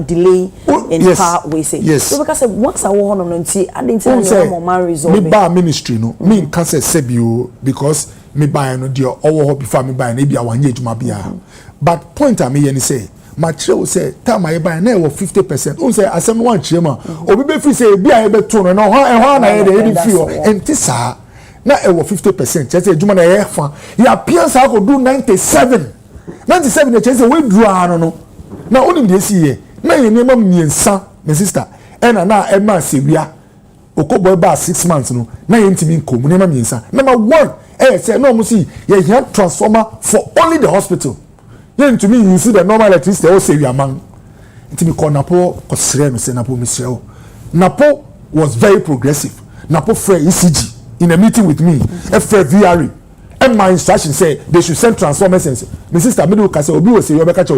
delay in power we say. Yes. So because once I war no nti I didn't tell you more resolve. Me ba ministry no. Me can say sebio because me buy no dey owo before me buy na bia wan ye adwuma bia. But point am ye ni say Macho say time I buy na 50%. Un say asem wan chiema. Obi be free say bia e be to no ho na ye dey free enti sa na e 50%. Just say adwuma na ye fa. Ya pian sa go do 97. 97 the chance we draw no na onim dey see here na ye nema miensa my sister ena na ema sewia okoboy ba 6 months no na ye ntimi nkom nema miensa number 1 say no mo see ye here transformer for only the hospital ye ntimi you see the normal electricity o sewia man ntimi ko napo ko sere no say napo misreo napo was very progressive napo free ECG in a meeting with me for VRE and my instruction say they should send transformers and my sister me do say obi we say you be catch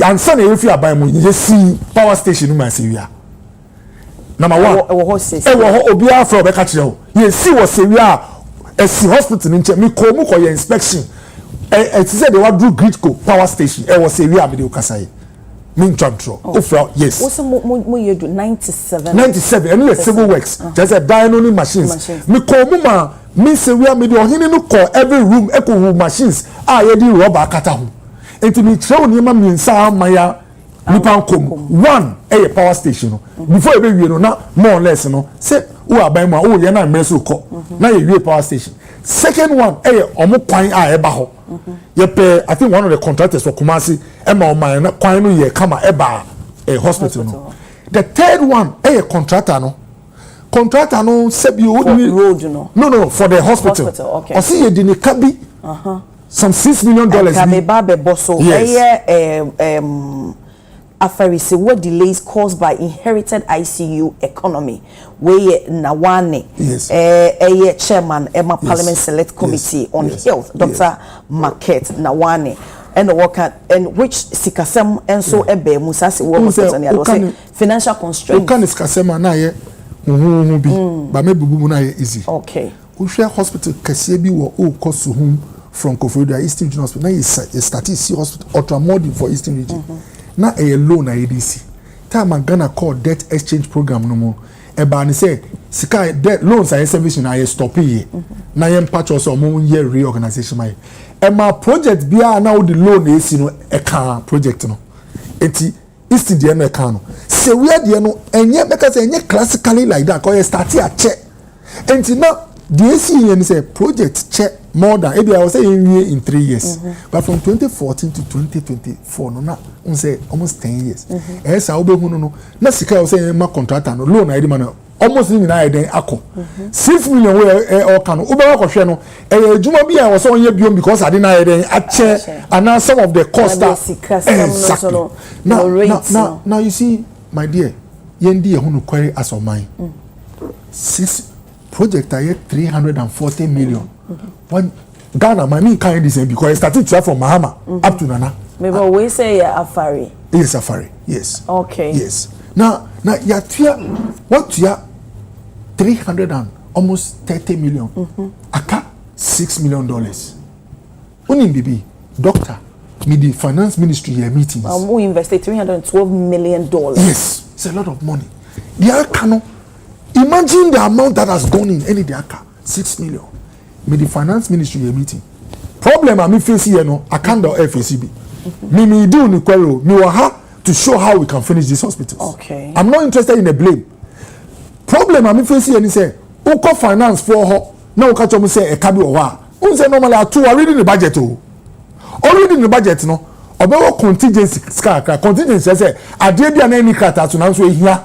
answer na if you buy mo you see power station no man say we are number 1 e wo obi afro be catch you you see what say we are a hospital in me ko mu ko your inspection e say they want do grid co power station e was say we are me do kasai min chantro ofra yes what's mo you do 97 and the civil works just a dyno machines me ko mu ma me say we are me do ohini no call every room eco machines ye di rubber akata ho enti me throw niam miensa amaya nipa kom 1 power station before e be wie no na more or less no say wo aban mu wo ye na mreso ko na ye wie power station second one omo kwan eba ho ye pe I think one of the contractors for Kumasi ema o man na kwan no ye kama eba hospital no the third one contractor no sebi road no for the hospital okay o see ye di ni kabi some $6 million Afarisi what delays caused by inherited ICU economy where Nawane chairman Emma Parliament Select Committee on Health Dr. Market Nawane and the worker and which sikasem and so ebe musasi wo financial constraints kan sikasem na ye bi ba me bubu na ye easy okay we share hospital kase bi wo o cost home from Koforidua Eastern Region Hospital na you started see hospital ultramodern for Eastern Region na a loan na EDC time Ghana call debt exchange program no more e ba ni say sika debt loans are service na ye stop here na ye patch us o year reorganization mai e ma project bia na wo the loan e si no e kan project no enti Eastern dey no e kan no se we dey no enye because enye classically like that cause start a check enti na the AC here say project check more than maybe I was saying in 3 years but from 2014 to 2024 no na say almost 10 years esa obe hu no na sika I was saying ma contractor no loan I dey man almost ni na den akọ 6 million we o kan obe wa kọhwe no ejuma bi I was on here biom because I dey na den ache and some of the cost exactly now you see my dear yendi ehunu kwari as of mine 6 project I 340 million. When Ghana, my mean kind is because I started to from Mahama up to Nana. Maybe we say Afari. Yes, Afari. Yes. Okay. Yes. Now ya what ya 300 and almost 30 million. Aka $6 million. Unim bibi doctor me the finance ministry here meetings. We invested $312 million. Yes, it's a lot of money. The Akano. Imagine the amount that has gone in any Aka 6 million. Me the finance ministry meeting. Problem I me face here no, I can't do FACB. Me do ni kwero. Me will have to show how we can finish these hospitals. Okay. I'm not interested in the blame. Problem I me face here ni say, uko finance for her. Na uka chomu say e kabi owa. Unse normally atu already the budget o. Already in the budget no. Obewo contingency ska contingency say ade bia na ni krata to na so ehia.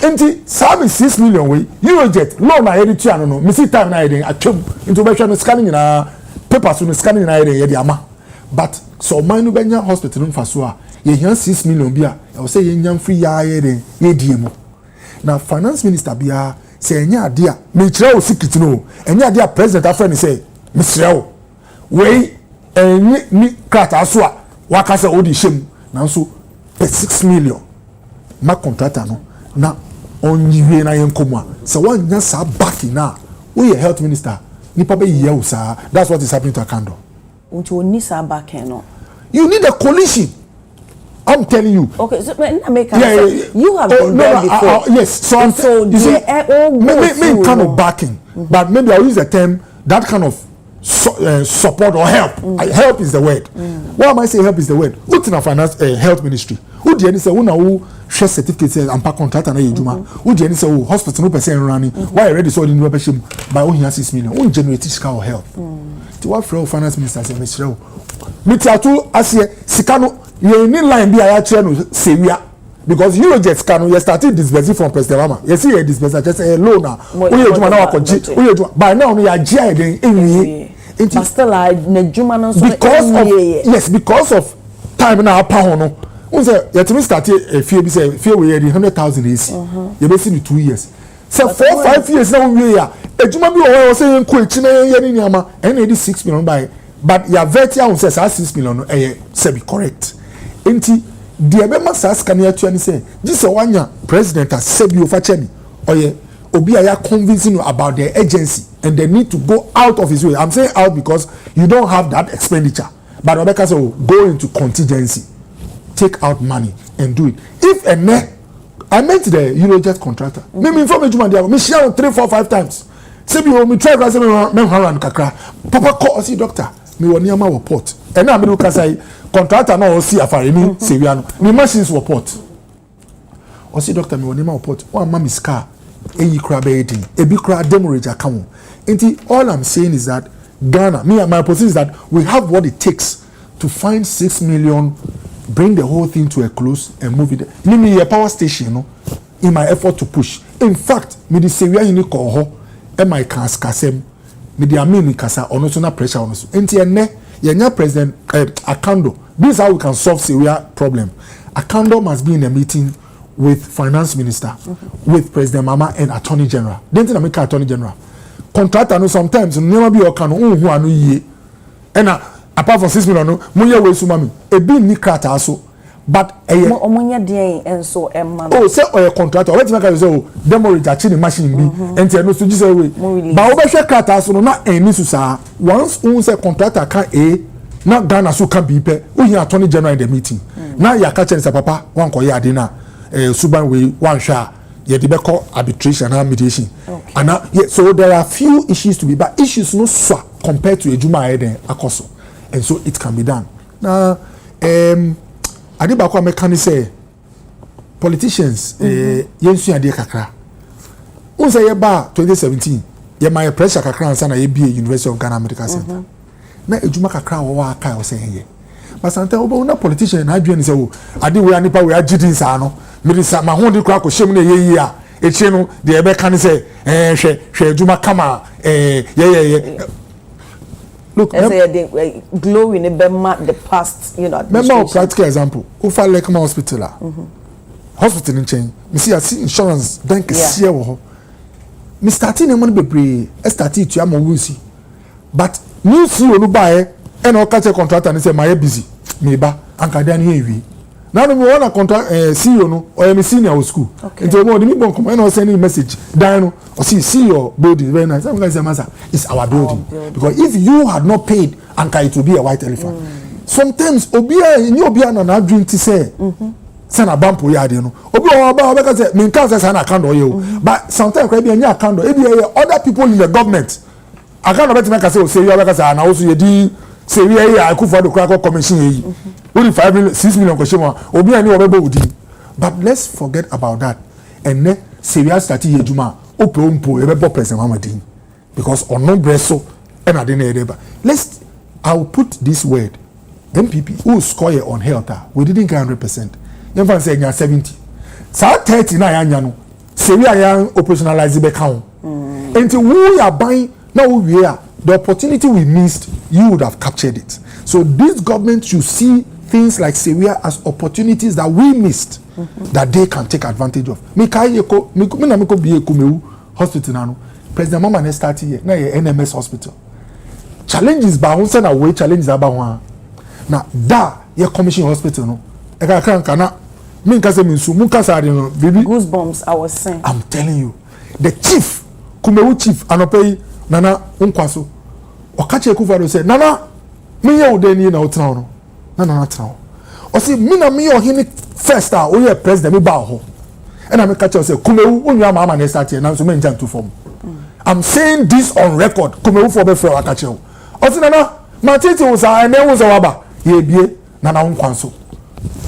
Enti sabi 6 million we Eurojet loan na yedi tuano no misi time na yedi atwam into be no scanning na papers no scanning na yedi ama but so man no benya hospital no faso a ye hian 6 million bia e wo say ye nyam free ya yedi emu na finance minister bia say enya ade a me kire o secret no enya ade a president afre say misre o we enyi ni krata so a waka say odi shem na so 6 million ma contractor no na onyiwe na yenkoma so one nya sa back na we a health minister nipa be ye usa that's what is happening to Akando unto oni sa back no you need a coalition I'm telling you okay so you have been there before yes so you see me kind of backing but maybe I'll use the term that kind of support or help. Help is the word. Why am I saying help is the word? What's in a finance health ministry? Who do you say who share certificates and pack contract and ejuma? Who do you say hospital no person running? Why already saw the new membership by only 6 million? Who generate fiscal help? To what for finance minister say Mr. Mitiatu asie sikano you need line be aya chere no sewia because you just can you started disbursing from President Mama. You see a disburser just a loan na. Who you juma na wakoji? Who you juma? By now you are GI den enwi. But still because of time na apa ho no. Who say you to start a fear be say fear we 100,000 is. You be see 2 years. So 4-5 years now we ya. Ejuma bi o say enko echi na ye ni niama. And 6 million by but ya vet ya say 6 million no say be correct. Enti the Ebema Sas can hear to say, this is one president has said you for Chemi. Or ye, Obiaya convincing you about their agency and they need to go out of his way. I'm saying out because you don't have that expenditure. But Rebecca said, go into contingency, take out money and do it. If a I met the Eurojet contractor. Maybe inform me, me share 3, 4, 5 times. Say me try to say me kakra. Papa call us doctor. Me won near my report. And now me look say contractor no see afare ni sewia no me machines report o see doctor me woni ma report o am miss car eyi kra be edin ebi kra demurrage account. All I'm saying is that Ghana, me and my position is that we have what it takes to find 6 million, bring the whole thing to a close and move it. Me a power station no in my effort to push. In fact me the sewia ni ko ho e my kasem me the amini kasa ono so na pressure ono so enti enne yenya president Akando. This is how we can solve Syria problem. Akando must be in a meeting with finance minister, with President Mama and Attorney General. Then to make Attorney General. Contractor no sometimes never be okano who anu ye. And apart from 6 million no, muye we sumami. E bi ni krata aso. But omonya dey enso emma. Oh, say or contractor. Let me make say demorrage achi the machine bi. Enti no so say we. But we be krata aso no na eni so sa. Once who say contractor can na Ghana so can be pe we hear Attorney General in the meeting na ya ka chense papa wan ko ya de na suban we wan hwa ye de be call arbitration and mediation and so there are few issues to be but issues no so compared to ejuma eden akoso and so it can be done na ade ba ko ameka say politicians yensu ade kakra unse ye ba 2017 ye my pressure kakra ansa na ye be University of Ghana Medical Center na ejuma kakra wo aka o say here but sometimes obo na politician na adwene say o ade we anipa we agidin sa no me sa ma ho de kra ko shem na yeyi a echi no de ebe kan say hwe ejuma kama ye look as they glowing about the past remember practical example Ufa Lekma Hospital hospital in chain me see insurance bank here wo me starting e money bebre starting to am wusi but new CEO no buy and o catch a contractor and say my busy me ba anka dan here wi now me wanna contract CEO no or me senior school into mo me bon come and o send message dan no o see your building very nice some guys say master it's our building because if you had not paid anka it will be a white elephant sometimes obia na dream to say sana bampo ya de no obi o ba o be say me can say sana account o ye but sometimes kwa be nya account e be other people in the government I can't bet make say you like say na also ye di say we here Akufo do crack commission yi only 5 million 6 million ko shema obi ani obebo udi but let's forget about that and ne say we start ye juma opompo e be bo president Mamadin because ono breso e na de na edeba I'll put this word MPP who score on health we didn't get 100% you can say 70 sa 30 na ya nya no say we are operationalize be count until we are buying now we are the opportunity we missed you would have captured it so this government should see things like Syria as opportunities that we missed that they can take advantage of me na me ko be Kumewu hospital na no President Mama na start here na NMS hospital challenges ba won say na we challenges aba ho na da ye commission hospital no e ka kan na me nka say me nsu mu nka sa de no baby goosebumps I was saying I'm telling you the chief Kumewu chief anopei nana unkwaso okache Akufo say nana me ye odeni na otra no nana tra o say me na me ohini first o ye president me ba ho and I make catch say Kumewu onwa mama na start here na so me nja to form I'm saying this on record Kumewu for be free akache Osinana matete wo sa ene wo so waba ye bie na na nkwanso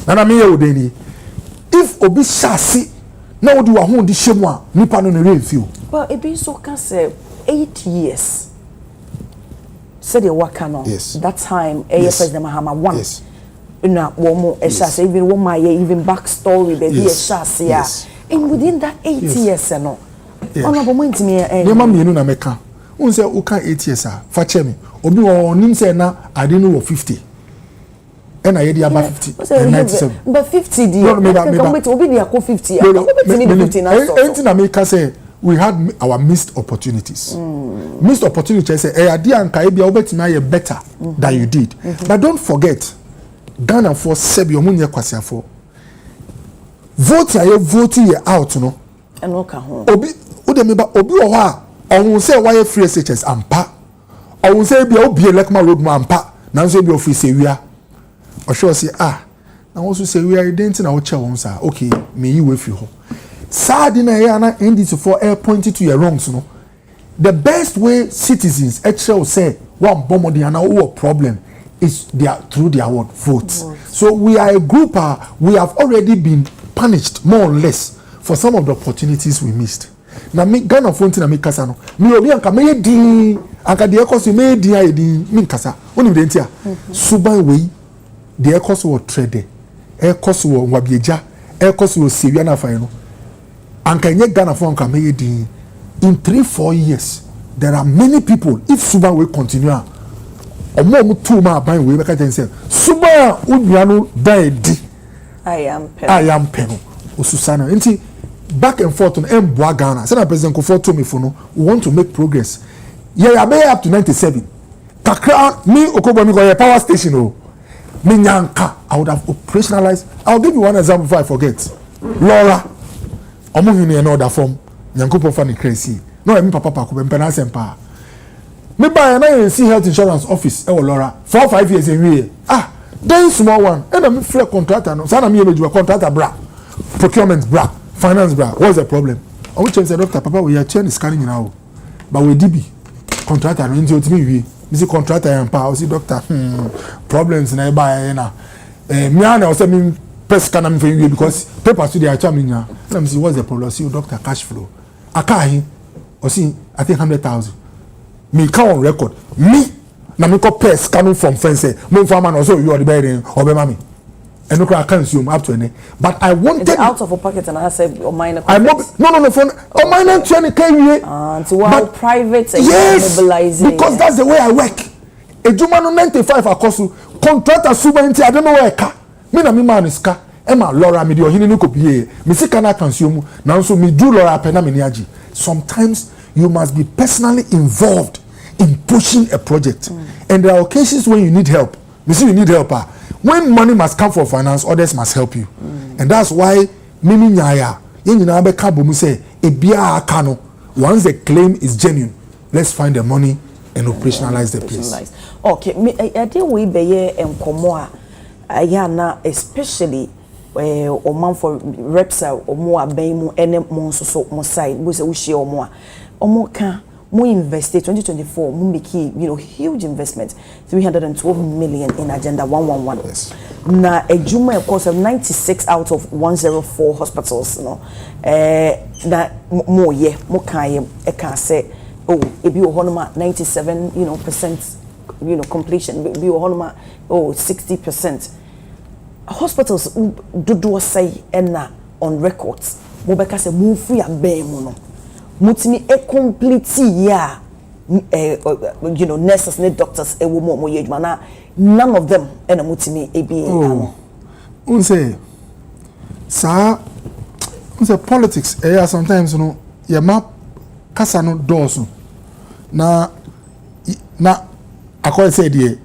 na me ye odeni if obi shasi na wodi wa ho di hyemu a nipa no re feel well e be so can say 8 years said the waka no that time president Mahama one na womo shasi even wo my even backstory the shasi ya and within that 8 years no honorable montimi e ma mienu na meka unse uka 8 years a fa che me obi wo nim say na ade no wo 50 and I had about 50 and 97 but 50 dear maybe obi dey go 50 50 now anything America say we had our missed opportunities missed opportunities say ade anka e bia obetimi aye better than you did but don't forget Ghana for sebi omunye kwasiafo vote aye vote ye out no eno ka ho obi udemeba obi wo ha ohun say why free SHS ampa ohun say bia obi elekma road ma ampa na so bia office ewia o sure say na won so say we are identity na wo che won sa okay me yi we fi ho sad na ya na indicate for air point to your wrongs no the best way citizens actually say one bomb and our problem is through their word votes. So we are a group we have already been punished more or less for some of the opportunities we missed. Na me Ghana fonti na me kasa no me obi anka me di anka de ekoso me di ayedi me kasa oni de ntia suban wei de ekoso wo trade ekoso wo wabieja ekoso wo sewia na fan no anka nye Ghana fo anka me di in 3-4 years there are many people if suban will continue omo two ma ban we beka say suban unua no dan di I am pen osusana nti back and forth on Mboa Ghana. Senate President Kofo told me for no, we want to make progress. Yeah, I up to 97. Kakra, me Okobo, me go a power station. Oh, me nyanka. I would have operationalized. I'll give you one example before I forget. Laura, I'm moving in another form. Nyanko Pofani crazy. No, I'm Papa Paku, I'm Penasempa. Me buy an see health insurance office. Oh, Laura, 4-5 years in year. Then small one. And I'm a free contractor. No, sana me a contractor bra, procurement bra. Finance bra, what's the problem? I will say, Doctor, Papa, we are changing scanning now. But we DB contractor, no into me. This contractor and power. See, Doctor, problems nearby. Me and I was saying, press scanning for you because papers today are charming now. Let me see what's the problem. See, Doctor, cash flow. I can't. Or see, I think 100,000. Me count on record. Me, na me call press scanning from friends. Say, me farmer also you are the bearing or be mommy. And look, I can't assume up to any. But I wanted out of a pocket and I said, "Oh, minor." No, phone. Oh, minor 20k. So while private, yes, mobilizing, because that's the way I work. A Jumano 95 akosu contractor super into I don't know where I can. Me na me man is ka. Emma Laura me dio hini nuko biye. Me si kana consume. Now so me do Laura pena me niaji. Sometimes you must be personally involved in pushing a project, and there are occasions when you need help. Me see you need help. When money must come for finance, others must help you. And that's why mimi nyaya yenyina be ka bomu say ebia aka no once the claim is genuine, let's find the money and operationalize the place. Okay, I dey we be ye enkomo a ya na especially oman for reps omo aban mu ene mo so mo side bo say wo share omo ka mo invest 2024 mo make huge investment 312 million in agenda 111. Yes. Na ejuma cost of 96 out of 104 hospitals na mo ye mo kan e can say oh e bi ohonoma 97 percent completion bi ohonoma 60%. Hospitals do say na on records mo be ka say mo free aben mu no mutimi complete ya nurses and doctors e wo mo yeduma na none of them and mutimi eba unse politics sometimes your map kasa no doors na akoy say dey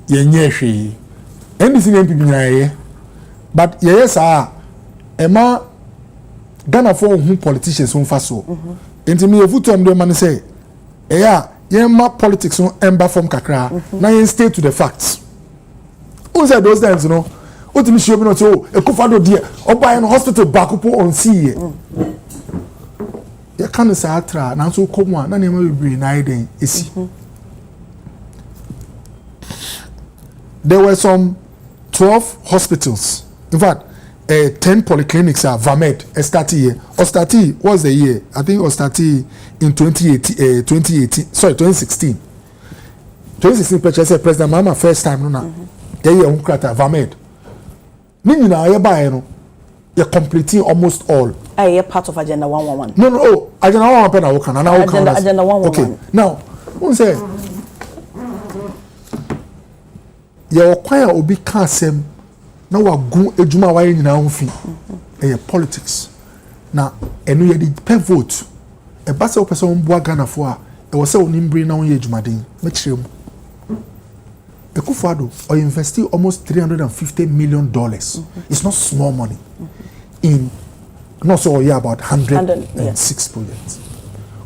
ye nye hwe NDC MP nyaaye but yes ema Ghana for who politicians won faso. Enti me efutu am do man say ma politics on ember from kakra na yen stay to the facts. Who said those times otimi show be no say ekufado there oba in hospital back up on see ye kan say atra na so komo na na ma bebre na iden esi there were some 12 hospitals. In fact, 10 polyclinics are VAMED, Ostati year. Ostati was the year, I think Ostati in 2016. 2016, President Mama first time, no, VAMED. You're completing almost all. You're part of Agenda 111. No, Agenda 111. Agenda 111. Okay, now, who say, you're quite a big casem. Now we go ejuma wa yin na onfi politics na enu ye di per vote e ba se o person bo Ghana fo a e wo se onimbre na onye ejumaden me kirem Akufo-Addo or investing almost $350 million. It's not small money in not so yeah about 106 projects.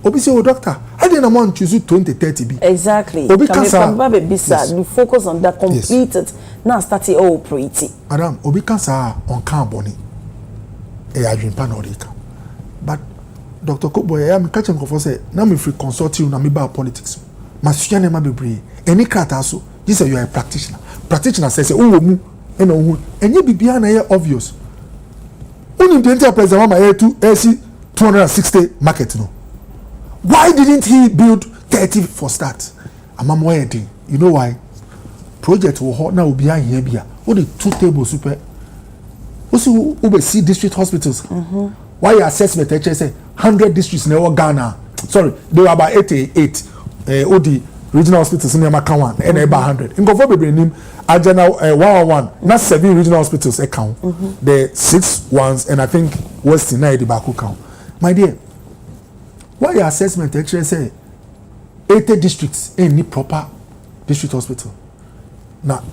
Obi say, oh doctor, I didn't want to choose 2030 B. Exactly. Obi cancer. Yes. You focus on that, complete it. Now start it all pretty. Madam, Obi cancer on carbon. But Dr. Koboy, I'm catching for say, now me free consult you, now me about politics. Masuya nema bebre. Any krataso, this is you are a practitioner. Practitioner says, oh, and you be behind here obvious. Only the enterprise mama here to AC 260 market no. Why didn't he build 30 for start? I'm waiting. You know why? Project will hold now behind here. Only 2 tables super. Also, see district hospitals. Why your assessment? Say 100 districts in Ghana. Sorry, there were about 88. OD regional hospitals in Makawan and about 100. In Gofo be name Agenda 111. Not 7 regional hospitals account. The 6 ones and I think Western Night the Baku count. My dear. Why your assessment actually say 80 districts ain't need proper district hospital? Now,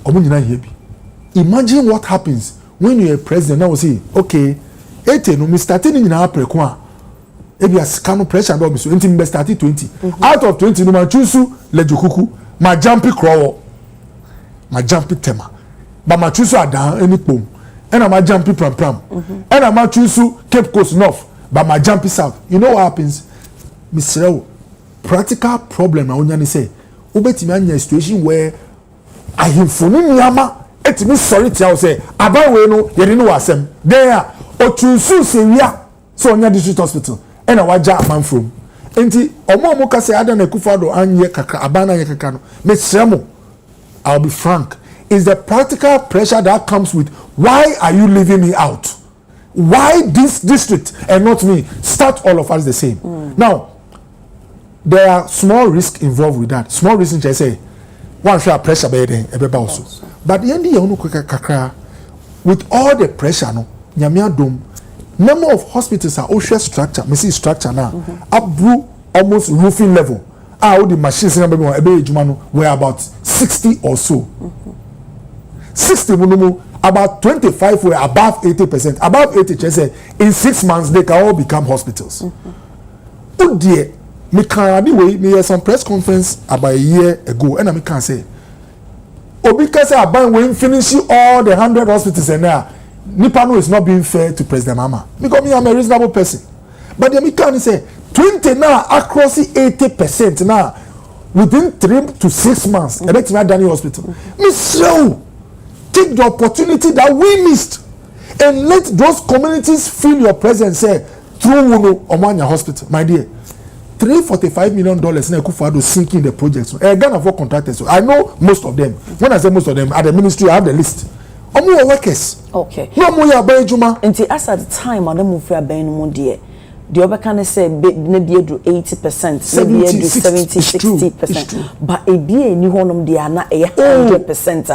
imagine what happens when you're a president. Now we say, okay, 80 no me starting in our prekwa. If you scan pressure about me, so inti starting 20. Out of 20, no man choose lejukuku, my jumpy crawl, my jumpy tema, but my choose are down any boom, and I'm a jumpy pram, and I'm a choose Cape Coast North, but my jumpy south. You know what happens? Mr. Practical problem na onyane say obetimi anya situation where ahimfoni nyama etimi sorry tia say abawe no yede no wasem there otusu sewia so onya district hospital ena waja man from enti omo ka say Adekye Akufo-Addo anye kakra abana anye kakra no mesremo. I'll be frank, is the practical pressure that comes with why are you leaving me out? Why this district and not me? Start all of us the same. Now there are small risks involved with that. Small risks, I say, one share pressure by then, also. But the end of the with all the pressure, no, nyamia dome, number of hospitals are ocean structure. Me see structure now, up almost roofing level. All the machines in were about 60 or so. 60 about 25 were above 80%. Above 80%, in 6 months they can all become hospitals. Oh dear. Me can me had some press conference about a year ago, and I can say, because I buy when finishing all the 100 hospitals and now, Nipano is not being fair to President Mama. Because me, I'm a reasonable person. But the can say 20 now across the 80% now within 3 to 6 months. And that's my Daniel Hospital. Me so take the opportunity that we missed and let those communities feel your presence. Say through Omanya Hospital, my dear. $345 million in Akufo-Addo sinking the projects. Ghana for contractors. So I know most of them. When I say most of them, at the ministry, I have the list. Omo workers. Okay. No more ya bay juma. Until as at the time, I don't move for a bay no more dear. The other can say maybe do 80%, maybe do 70, 60%. But a be a new home, they are not 100%.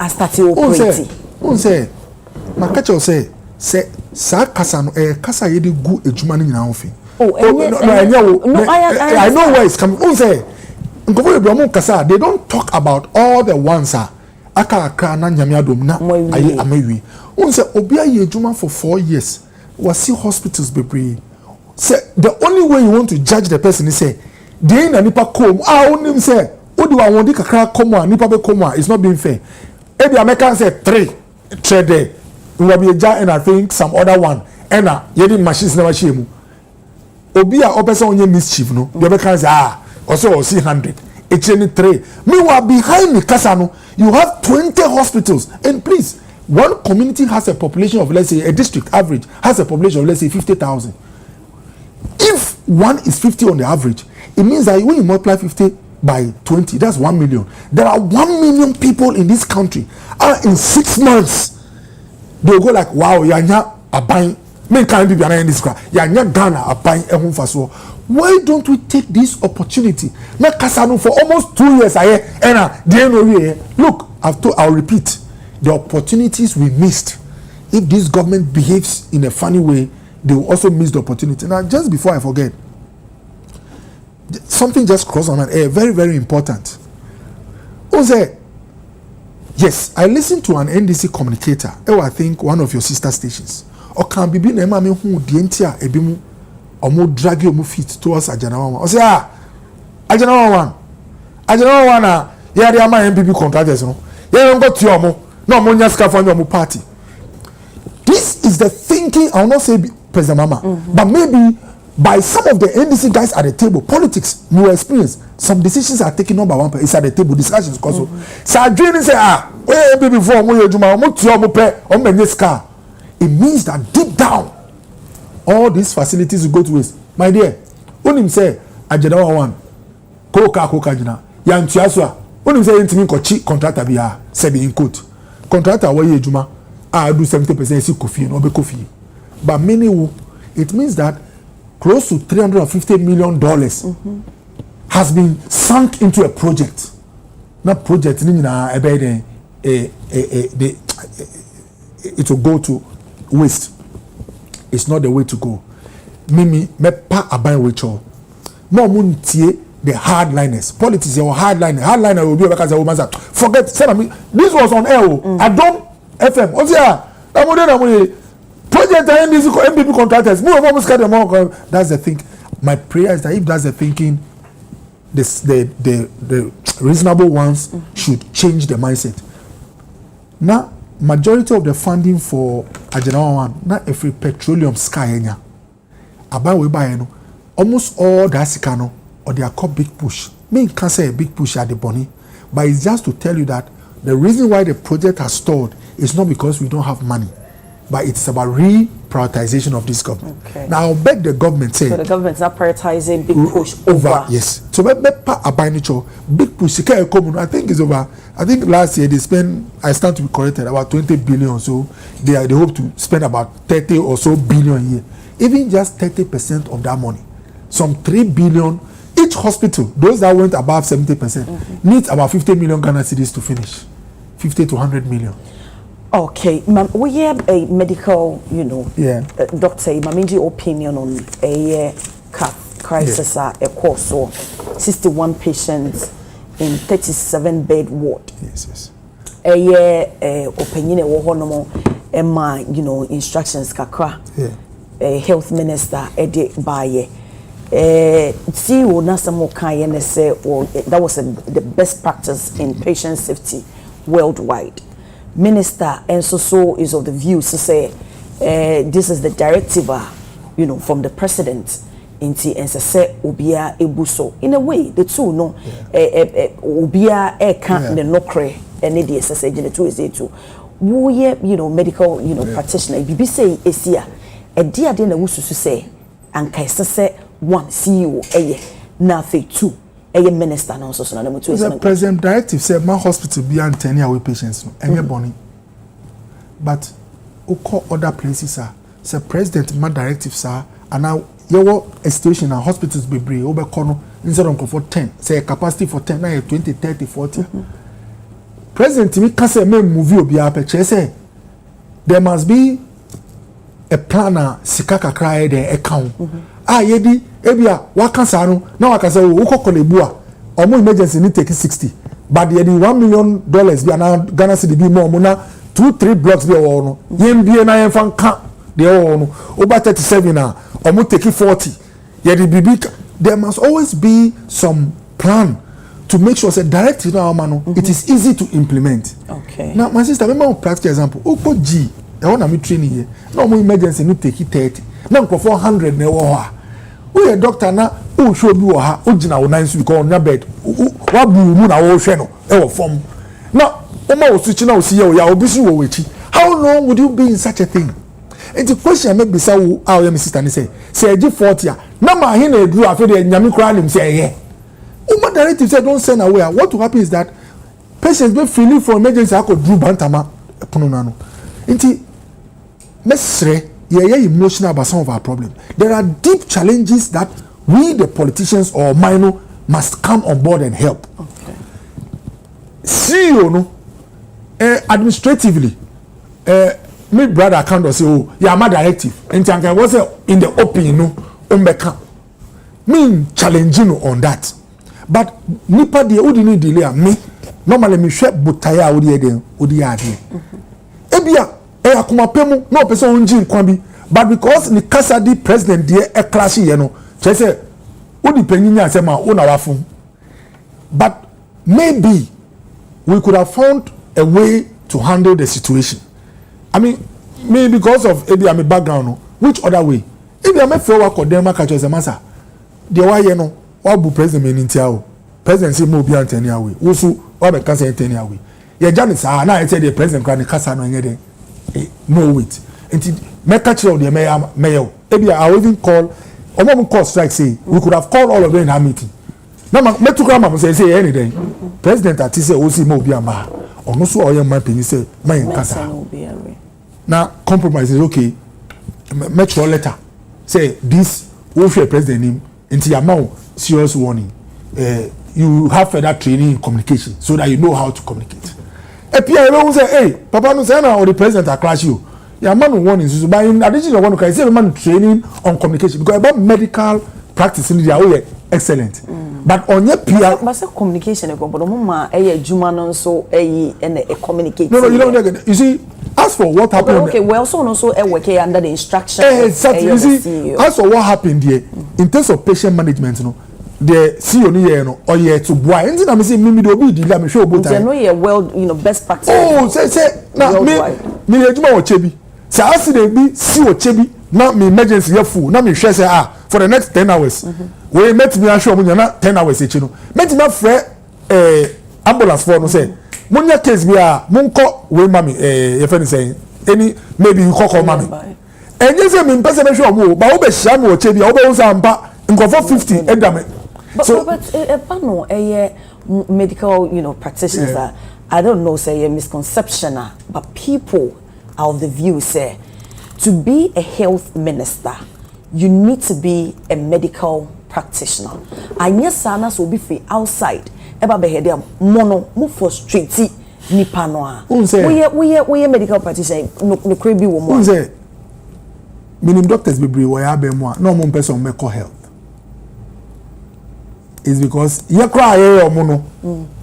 I started operating. Unse, my catcher say sa kasano kasa yedi gu ejuma ni na ofi. I know where it's coming. They don't talk about all the ones aka na nyamia dom na amewi. Unse obia yejuma for 4 years. Was see hospitals be say the only way you want to judge the person is say dey na nipa kom onim say odi wa won di kakra kom a nipa be kom a it's not being fair. Ebi American say 3 trade we will be and I think some other one and yedi machines never shame. Obi a opesa onye mischief no you be can say also see 100 Echeni 3. Meanwhile, behind me, Kasano, you have 20 hospitals. And please, one community has a population of, let's say, a district average has a population of, let's say, 50,000. If one is 50 on the average, it means that when you multiply 50 by 20, that's 1 million. There are 1 million people in this country. And in 6 months, they'll go like, wow, yanya abain. Men can't be behind this crowd. Yanya Ghana abain ehun faso. Why don't we take this opportunity? Na Kasano for almost 2 years look, I'll repeat. The opportunities we missed. If this government behaves in a funny way, they will also miss the opportunity. Now, just before I forget, something just crossed my mind. Very, very important. Yes, I listened to an NDC communicator. I think one of your sister stations. Or can be being a who dientia ebimu or more drag your feet towards Ajanawa. Or say, Ajanawa one. Yeah, they are my MPP contractors. Yeah, don't go to your mo. No, Monya Scafon your party. This is the thinking, I will not say President Mama, but maybe by some of the NDC guys at the table, politics, new experience, some decisions are taken on by one person. It's at the table, discussions also. So I dream and say, where before it means that deep down, all these facilities will go to waste. My dear, when him say, Ajanawa one, Koka Jina, Yan Tiaswa, when him say, Intimin Kochi, contractor be said in quote. Contractor, where you Juma, I do 70% see coffee, no be coffee. But many will, it means that close to $350 million has been sunk into a project. Not project, it will go to waste. It's not the way to go. Mimi, me pa aban wecho. Mo muntie the hardliners. Politics are hardliner. Hardliner will be because a woman said, forget. This was on air. I don't FM. What's here? Project and these MPP contractors. That's the thing. My prayer is that if that's the thinking, the reasonable ones should change the mindset. Now, majority of the funding for Ajanawa one, not every petroleum sky enya. About we buy no, almost all that sikano or they are called big push. Me can't say a big push at the bunny, but it's just to tell you that the reason why the project has stalled is not because we don't have money, but it's about reprioritization of this government. Okay. Now I'll beg the government say. So the government's not prioritizing big push over. Yes. So big push. I think it's over. I think last year they spent. I stand to be corrected about 20 billion. So they hope to spend about 30 or so billion a year. Even just 30% of that money, some 3 billion. Each hospital, those that went above 70%, needs about 50 million Ghana cedis to finish. 50 to 100 million. Okay, ma'am, we have a medical, doctor, Maminji opinion on a crisis, a course, so 61 patients in 37-bed ward. Yes. A opinion, Emma, instructions, kakra, health minister, Adekye Nsroma. See, that was the best practice in patient safety worldwide. Minister and so is of the view to say this is the directive, from the president. Inti and say obia ebuso. In a way, the two no obia can't the nokre and the SSA the two is it too. We medical practitioner. Bibi say esia a dear dinner wusu say and kaisa say one CEO na fe two. Minister no so the president directive said my hospital be and 10 year patients no any bonny. But oko other places are say president my directive sir and now your a station and hospitals be brave over corner instead of for 10 say capacity for 10 now 20 30 40 president me can say me movie obi apeche say there must be a planner sikaka cry there account yedi ebia wakansa no na wakasa ukokolebu a omo emergency need take 60 but the $1 million be na Ghana cedi bi mo na 2-3 blocks be o no yem bie na yem fan ka de o no over 37 na omo take 40 yedi bibi. There must always be some plan to make sure say directive na no it is easy to implement. Okay, now my sister remember one practical example oko G e won na me training here na omo emergency need take 30 na nko 400 na wo ha. We a doctor na o show bi wo ha o gina wo nan so because on your bed wa bu mu na wo hwe no e wo form na oma wo switch na wo see ya obi so wo wechi. How long would you be in such a thing? And the question make be say wo our my sister ni say 40 a na ma he na eduru afi de nyame kura nim say eh uma directive say don't send away. What will happen is that patients be feeling for emergency akọ duru bantama epono na no nti mesre ye emotional about some of our problems. There are deep challenges that we the politicians or minor must come on board and help. Okay. CEO no administratively me brother account say oh yeah my directive and I was in the open no umbeka me challenging on that but nipa de odi ni delay me normally me hwe botaya odi den odi ade ebia akuma pemu no person unji nkwa bi but because ni kasa di president de clash ye no che say odi panyinya say ma una wafun but maybe we could have found a way to handle the situation. I mean, me because of maybe I'm a background, no, which other way? If I'm a fair work or them catch as a massa, the why you know, what bu president in Tiao, president say more be on 10 year way. Also, what be cancer 10 year way. Yeah, Janice, now I said the president can cast no anything. No wait. Until me catch all the mayor. Maybe I will even call. Or mom call strike say we could have called all of them in our meeting. Now, me to grandma say anything. President at say also more be a ma. Or no so all your man penny say my casa. Now compromise is okay. Metro letter say this official president name into your mouth serious warning. You have further training in communication so that you know how to communicate. A Pierre will say, hey, Papa no say or the president will clash you. Your man warning so by in addition to one can say man training on communication because about medical practice in their way excellent. But on your PR but say communication e go but mama juma no so and communicate. No, you don't get. You see, as for what happened. Okay, well, so also work under the instruction. Exactly. You see, as for what happened here, in terms of patient management, you know, the CEO ni here, no, or here to boy. Anything I'm saying, me do be delay. Me show about time. You know, your world, best practice. Oh, say, now me juma ochebi. Say as they be see ochebi. Now me emergency here full. Now me share say for the next 10 hours. We met me assure me na 10 hours each no. Met me frɛ ambulance for no say. Munya case bi munko we mami your friend say any maybe you call mami. And you say me person be sure mo ba wo be hia me oche bi wo be unsa ampa nkofo 50 edame. So but pano medical practitioners are I don't know say a misconception but people are of the view say to be a health minister you need to be a medical practitioner. And yes, sana so be free outside. Eba be head mono move frustrate nipa no a. We medical practitioner no krebi wo mo. Unse minim doctors be brave we have mo no mo person medical health. It's because ye cry ye no.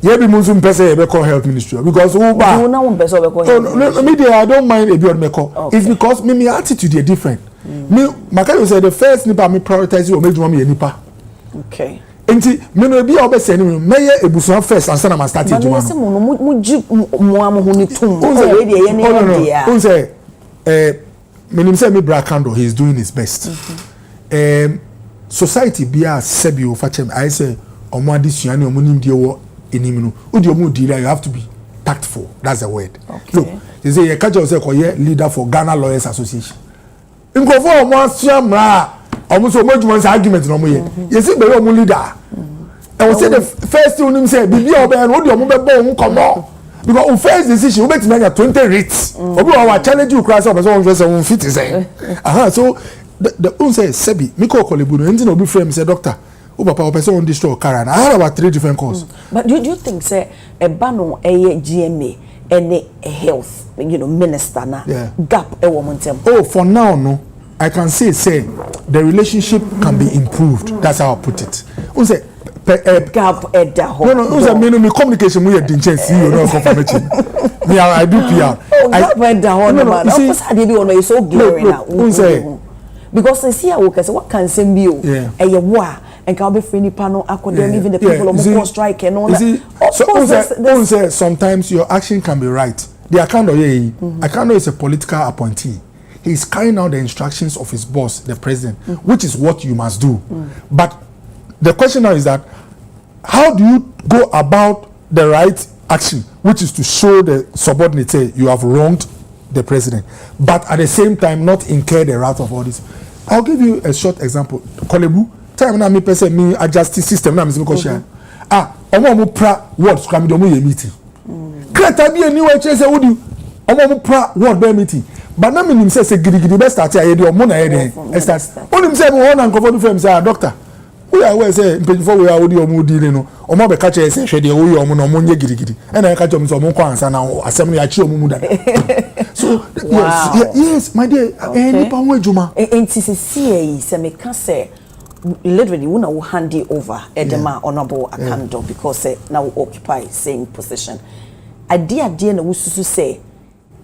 Ye be musum person ye medical health ministry because who ba. You na one person medical health. Me I don't mind a bit medical. It's because me attitude is different. Me maka say the first nipa me prioritize you make me nipa. Okay. Enti me no bi obese ni me ye ebusuan first and na ma start ejuma no. But say mo ji mo am ho ni tum. O we dey ye ni dia. O say me nim say me bra candle he is doing his best. Society bia sebi o fa chem I say omo adisua ni omo nim die wo enim no. O di omo deal you have to be tactful. That's the word. Okay. Look, they say you catch yourself or leader for Ghana Lawyers Association. Nkofo omo asua mra omo so omo dwuma argument no omo ye yesi be omo leader and we say the first thing him say bibia obe no omo be bo nkomo because on first decision we bet na 20 rates obi wa challenge you cross up so on say on fit say so the un say sebi me call kolebu no entin obi frame say doctor o papa person on destroy car I had about 3 different calls. But do you think say e ba no GMA any health minister na gap e wo montem? Oh, for now no I can say the relationship can be improved. That's how I put it. Un say gap at the home. No, un say me communication we dinchen CEO no confirmation. Me I do PR. Gap at the home man. Of course I did you so glaring now. Un say because say workers what can send you e wa and can be free nipa no academic even the people on strike and all that. So say sometimes your action can be right. The Akando is a political appointee. He is carrying out the instructions of his boss, the president, which is what you must do. But the question now is that how do you go about the right action, which is to show the subordinate say you have wronged the president, but at the same time not incur the wrath of all this. I'll give you a short example. Kolebu, time na me person me adjust system na me say share. Omo mo pra word scrum do mo ye meeting. Kreta bi eni we che say wodi omo mo pra word be meeting. But na me nim say gidigidi be start aye de omo na ye den. Start. Onim say mo won na nkofo do fam say doctor. We are say before we are wodi omo di no. Omo be ka che say hwe de wo ye omo no omo nye gidigidi. E na ka che omo so omo kwa ansa na asem no ya chi omo mu da. So yes, my dear, any power juma. NTCCA se me can say literally we will hand it over Edema Honorable Akando because now we occupy same position. Idea na we say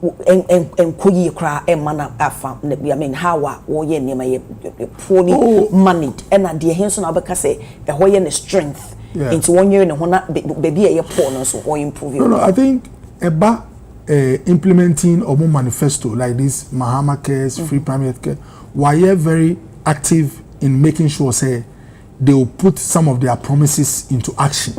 en koyi kra e mana afa I mean how wo ye nema ye poorly managed and idea henso na obeka say e ho ye ne strength into 1 year ne ho na baby e poor no so or improve. No, I think eba implementing or more manifesto like this Mahama Cares, free primary health care, were very active in making sure say they will put some of their promises into action.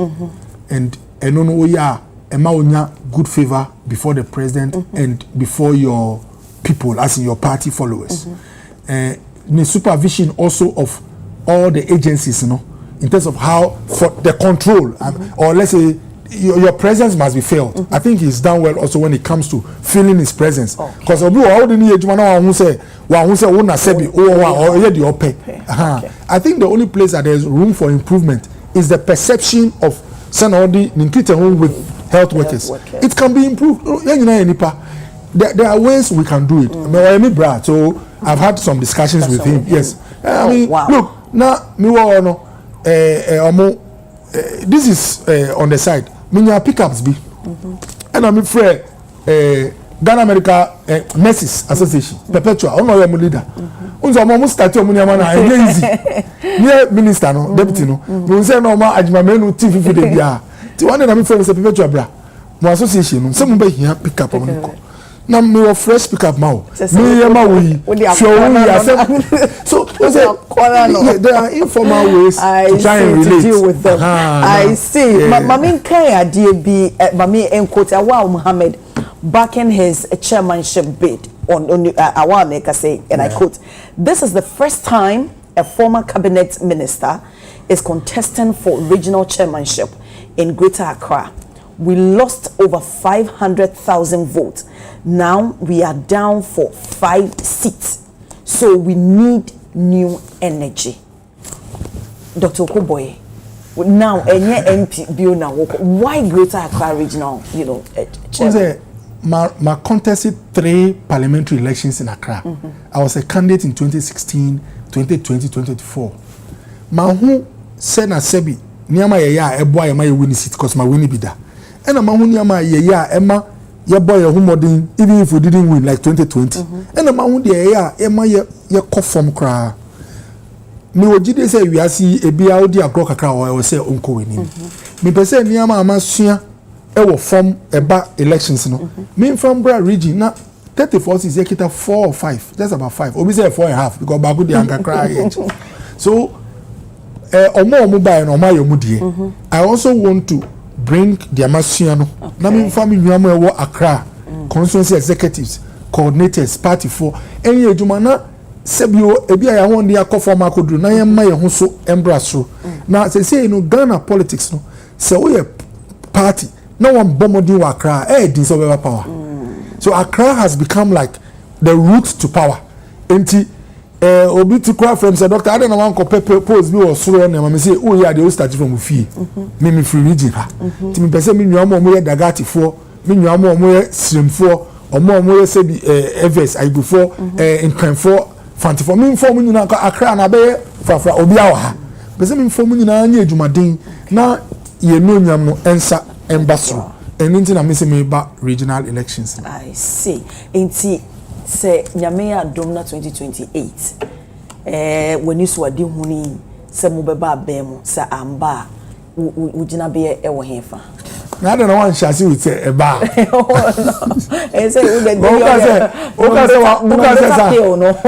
And no yeah, Emma good favor before the president and before your people, as in your party followers. The supervision also of all the agencies, you know, in terms of how for the control or let's say your presence must be felt. I think he's done well also when it comes to feeling his presence. Because obi how the new ejuma na who say una sebi or ye the ope. I think the only place that there's room for improvement is the perception of Sanodi Ninkite with health workers. It can be improved. There are ways we can do it. So I've had some discussions with him. Yes. I mean, look, now this is on the side. Minya pickups be, and I'm afraid Ghana America Nurses Association Perpetua. I'm not a leader. Unzo mo start your money man easy. Near minister no deputy no. We say no ma adjuma menu T50 de bia. Ti one na me friend say Perpetua bra. Mo association no. Say mo be here pick up on. Na me wa fresh pick up ma o. Me ye ma we. So there are informal ways to try and relate. Deal with them. I see. Mami Kaya DB Mami Nkoti Awa Muhammad backing his chairmanship bid on Awa Meka say, and I quote, "This is the first time a former cabinet minister is contesting for regional chairmanship in Greater Accra. We lost over 500,000 votes. Now we are down for 5 seats. So we need new energy." Dr. Okoboye, now any MP bill now, why Greater Accra regional, chairman? My contested 3 parliamentary elections in Accra. I was a candidate in 2016, 2020, 2024. My who said na sebi niama ya eboa ya my win seat because my win bida. And my who niama ya Emma ya boy who modern even if we didn't win like 2020. And my who ya Emma ya from cra. Me wojide say we asi ebi audi akro kakra o say onko wini. Me pese niama amasua ewo form eba elections no. Me from Bra region na 34 is ekita 4 or 5. That's about 5. Obi say 4.5 because bagu de anka cry. So omo buy no my omudie. I also want to bring the amasua no. Na me family nyamo ewo Accra constituency executives, coordinators, party for any ejuma na sebio ebi ya won dia form akodu na yemma ye ho so embraso. Na say Ghana politics no. Se we party no one bomodi wa Accra this over power. So Accra has become like the route to power. Enti obi to cry from say doctor I don't want to pose me or suro na me say oh yeah they will start from fie. Me free region ha. Ti me pese me nwa mo ye dagati fo, me nwa mo ye srimfo, omo ye se bi evers aigufo nkranfo fantifo me inform nyina Accra na be frafra obi awa ha. Pese me inform nyina anya adwumaden na ye no nyam no ensa embasro. And into na missing me back regional elections. I see. Inti say Nyamea Domna 2028. When you saw the huni, say mubeba bemo, say amba, ujina be ewo hefa. I don't know what she would say a bar. Say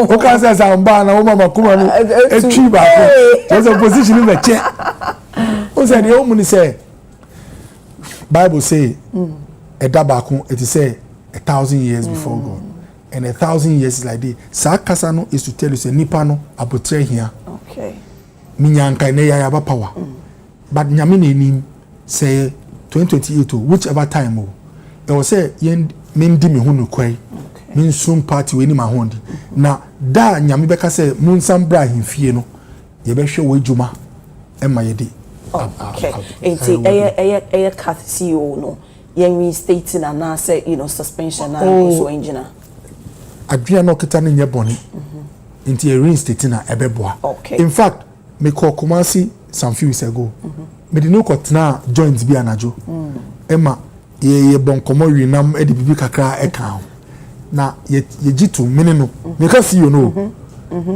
Uka says I'm bar, no mama kuma a tree back. There's a position in the chair. o say the woman say Bible say a dabakun it say 1,000 years before God. And 1,000 years is like this. Sakasano is to tell you say nipa no abotre here. Okay. Minyanka ne ya power. But nyame nim say 2028 whichever time o. E will say yen mendi me hu no kwai. Min sum party we ni ma hondi. Na da nyame beka say mun sam bra himfie no. Ye be hwe wejuma e ma ye di. Okay. Enti eye cat CEO no. Yen reinstating and now say suspension and so engineer. Adria no kita ne nye boni. Inti e reinstate na ebeboa. Okay. In fact, me call Kumasi some few weeks ago. Me di no kotna joint bi anajo. Emma ye bon komo winam e di bibi kakra e kan. Na ye jitu mene no. Me ka see you know.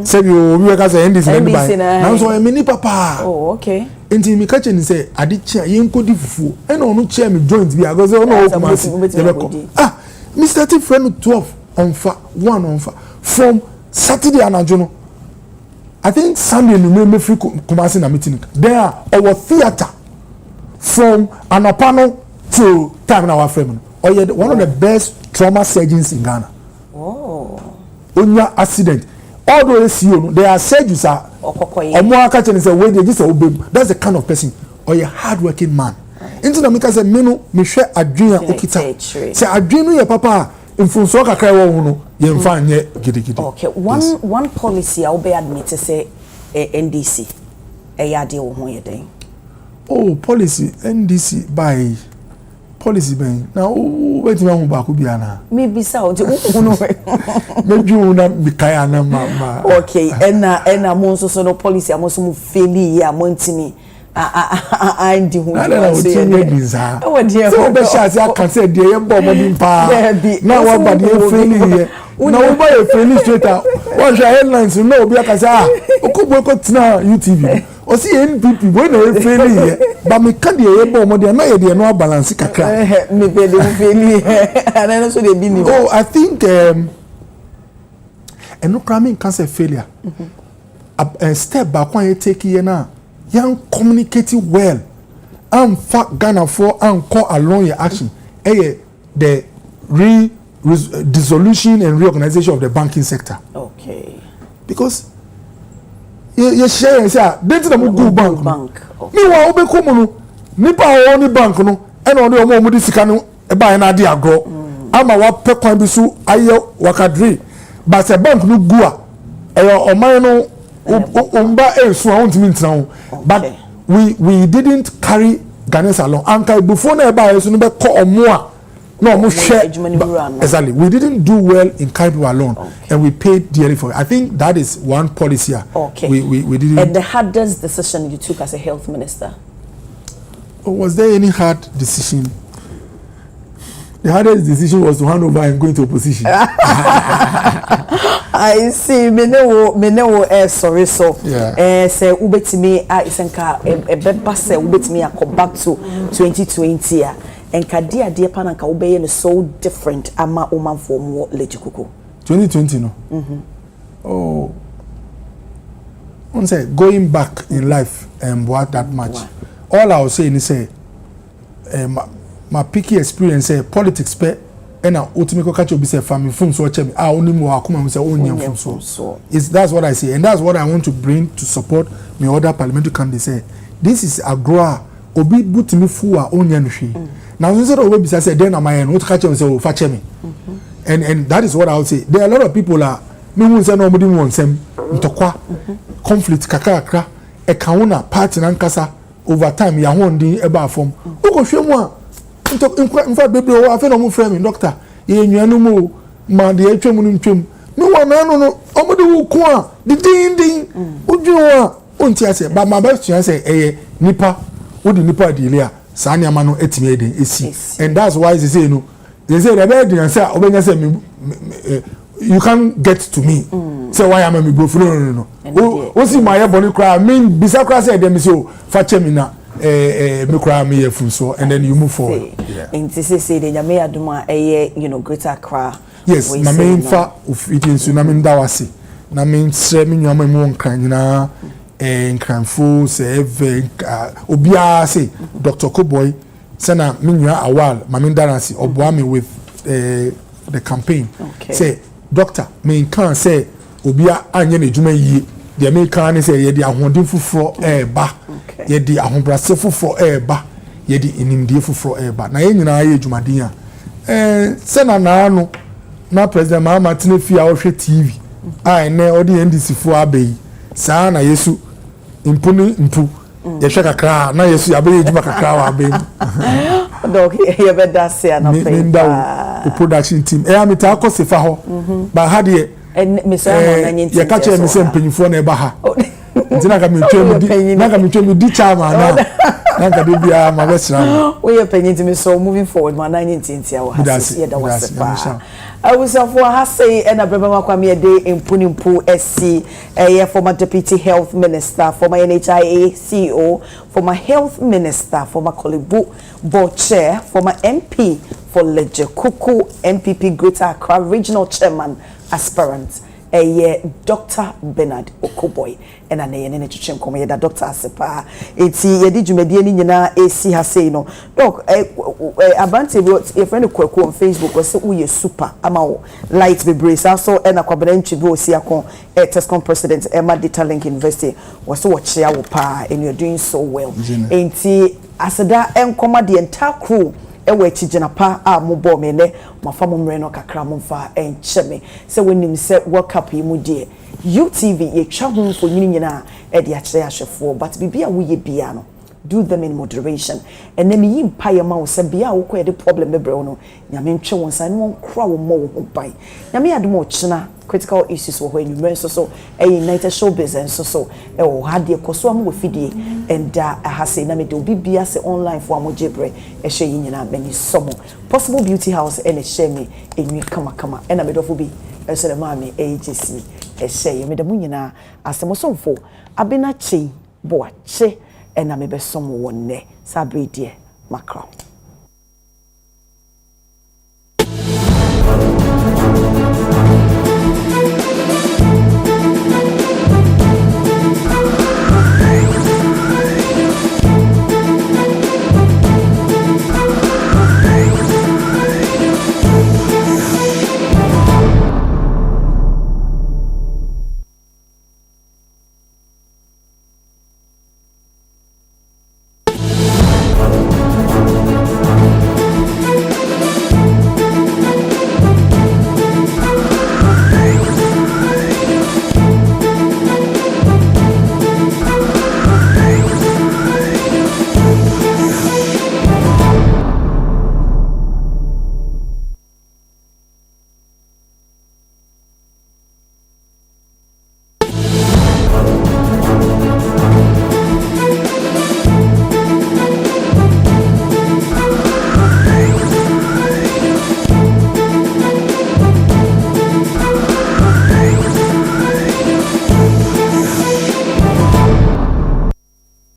Say you we ka say ndis me buy. Na so e me ni papa. Oh, okay. Inti me ka cheni say adikye ye nkodi fufu. E na onu che me joint bi ago say ono Kumasi. Ah, Mr. T friend 12 on 1 on from Saturday anajo no. I think Sunday we may free Kumasi na meeting. There our theater from Anapano to time na our frame. Or one of the best trauma surgeons in Ghana. Oh. Onya accident. All those you they are surgeons are omo aka chen say we dey just obey. That's the kind of person or a hardworking man. Into na make say me no me hwe adwen okita. Say adwen no ye papa mfunso kakra wo hu no ye mfa nye gidigidi. Okay, one policy I will be admit say NDC yade wo ho ye den. Oh, policy NDC by policy ben. Now wait me hu ba ko bia na. Me bisa o je hu no. Me ju na bi kai na ma. Okay, ena mo so no policy amo so mu faili ya mo ntimi. I'm the one. I say bizarre. So be sure say I can say dey e bo modin pa. Now what bad you feeling here. Now we buy a feeling straight out. What your headlines no be aka say okubo ko tina UTV. O see NPP when they feeling here. But me can dey e bo modin na e dey no balance kakra. Me be dey feeling and I know so dey be ni. Oh, I think no crime can say failure. A step back when you take here now. Young communicating well and fact Ghana for and call along your action the dissolution and reorganization of the banking sector. Okay. Because you share and say didn't the go bank. Me wa obe ko no nipa o ni bank no e na o mo di sika no e ba na dey agro ama wa pe kwan bi so aye wakadre but the bank no go a o man no but we didn't carry Ghanaians along. Anka before na eba yesu no be call omo no mo share. Exactly. We didn't do well in carrying people alone, and we paid dearly for it. I think that is one policy. Okay. We didn't. And the hardest decision you took as a health minister? Was there any hard decision? The hardest decision was to hand over and go into opposition. I see. Me no sorry so. Yeah. Say ubetimi isenka beba say ubetimi go back to 2020 and ka dia pa na ka ubeye no so different ama omanfo mo legikuko. 2020 no. Oh. One say going back in life and what that much. Wow. All I was saying is say my picky experience politics pe and ultimately catch up say family from so check only more akuma say onion from so is that's what I say and that's what I want to bring to support my other parliamentary candidates say this is a grower obi butimi fu a onion hwe now instead of obi say then am I what catch up say o fa che me and that is what I would say there are a lot of people are me who say no mudi won sem ntokwa conflict kakakra e kauna party na nkasa over time ya hondin eba form uko hwe mu a in fact baby o afa no mo frame doctor ye nnuanu mu ma de atwam no ntwam me wana no omode wo ko a de din udwu a onti ase ba ma best chance say nipa odi nipa de ile a sa nya ma no etime eden esi and that's why they say no they say the bed and say obenya say you can't get to me say why am I me bro no o si my body cry mean bisa cry say dem say o fa chemi na me cry me yefun so and then you move forward and this say the nyame aduma greater cry yes na me fa of it in tsunami ndawase na me sre me nyama mu nkran nyina nkranfo se eve obia say Dr. Koboy sena minua awal mamindaransi oboame with the campaign say doctor me kan say obia anye na djuma yie de me kan say ye de ahoden fufuro ba ye de ahobrase fufuro ba ye de inimdie fufuro ba na ye nyina ye djumaden a sena na no na president Mahama Tinubu a ohwe TV ai na odi NDC fo abai saa na yesu impuni mpu ye hwe kakra na yesu abai djuma kakra wa abai dog ye be da se na the production team am it akose fa ho ba ha de me say mo na nyinti ye ka che me say mpanyifo na e ba ha ntina ka me twem di chama na ka de bia ma be sra we ye panyinti me so moving forward ma na nyinti ya wa ye da was pa awusafo ha say e na breba makwa me de impunimpu SC former deputy health minister, former NHIA CEO, former health minister, former Kolibu board chair, former MP for Lejekuku MPP Greater Accra regional chairman aspirant Dr. Bernard Okoboy and an ene chichim come ye da Dr. Asepa eti ye di dwumade ni nyina esi ha sei no doc abante your friend Kwaku on Facebook was say we super ama light be brace so na kwabena ntwi osi akon Tescom president Emma Data Link University was so watch ya wo pa and you're doing so well enti aseda enkoma the entire crew ewe chijina pa mo bo me ne mafa mo mre no kakra mo fa encheme se wonim se world cup yi mu die UTV ye twa ho fo nyini nyina e de akire ahwefo but bibia wo ye bia no do them in moderation and then me mpa ye ma wo se bia wo ko ye de problem bebre no nyame ntwe won san won kra wo mo wo bai nyame ade mo china critical issues wo when you so United Show Business so wo ha de koso am wo fidie and ha say na me de obi bia se online for am jebre e hye yi nyina mani somo Possible Beauty House and e hye me enwi kama and na me dofo bi e se de mami AGC e hye me de mu nyina asemo somfo abena chi bo ache and na me be somo wonne sabre die makro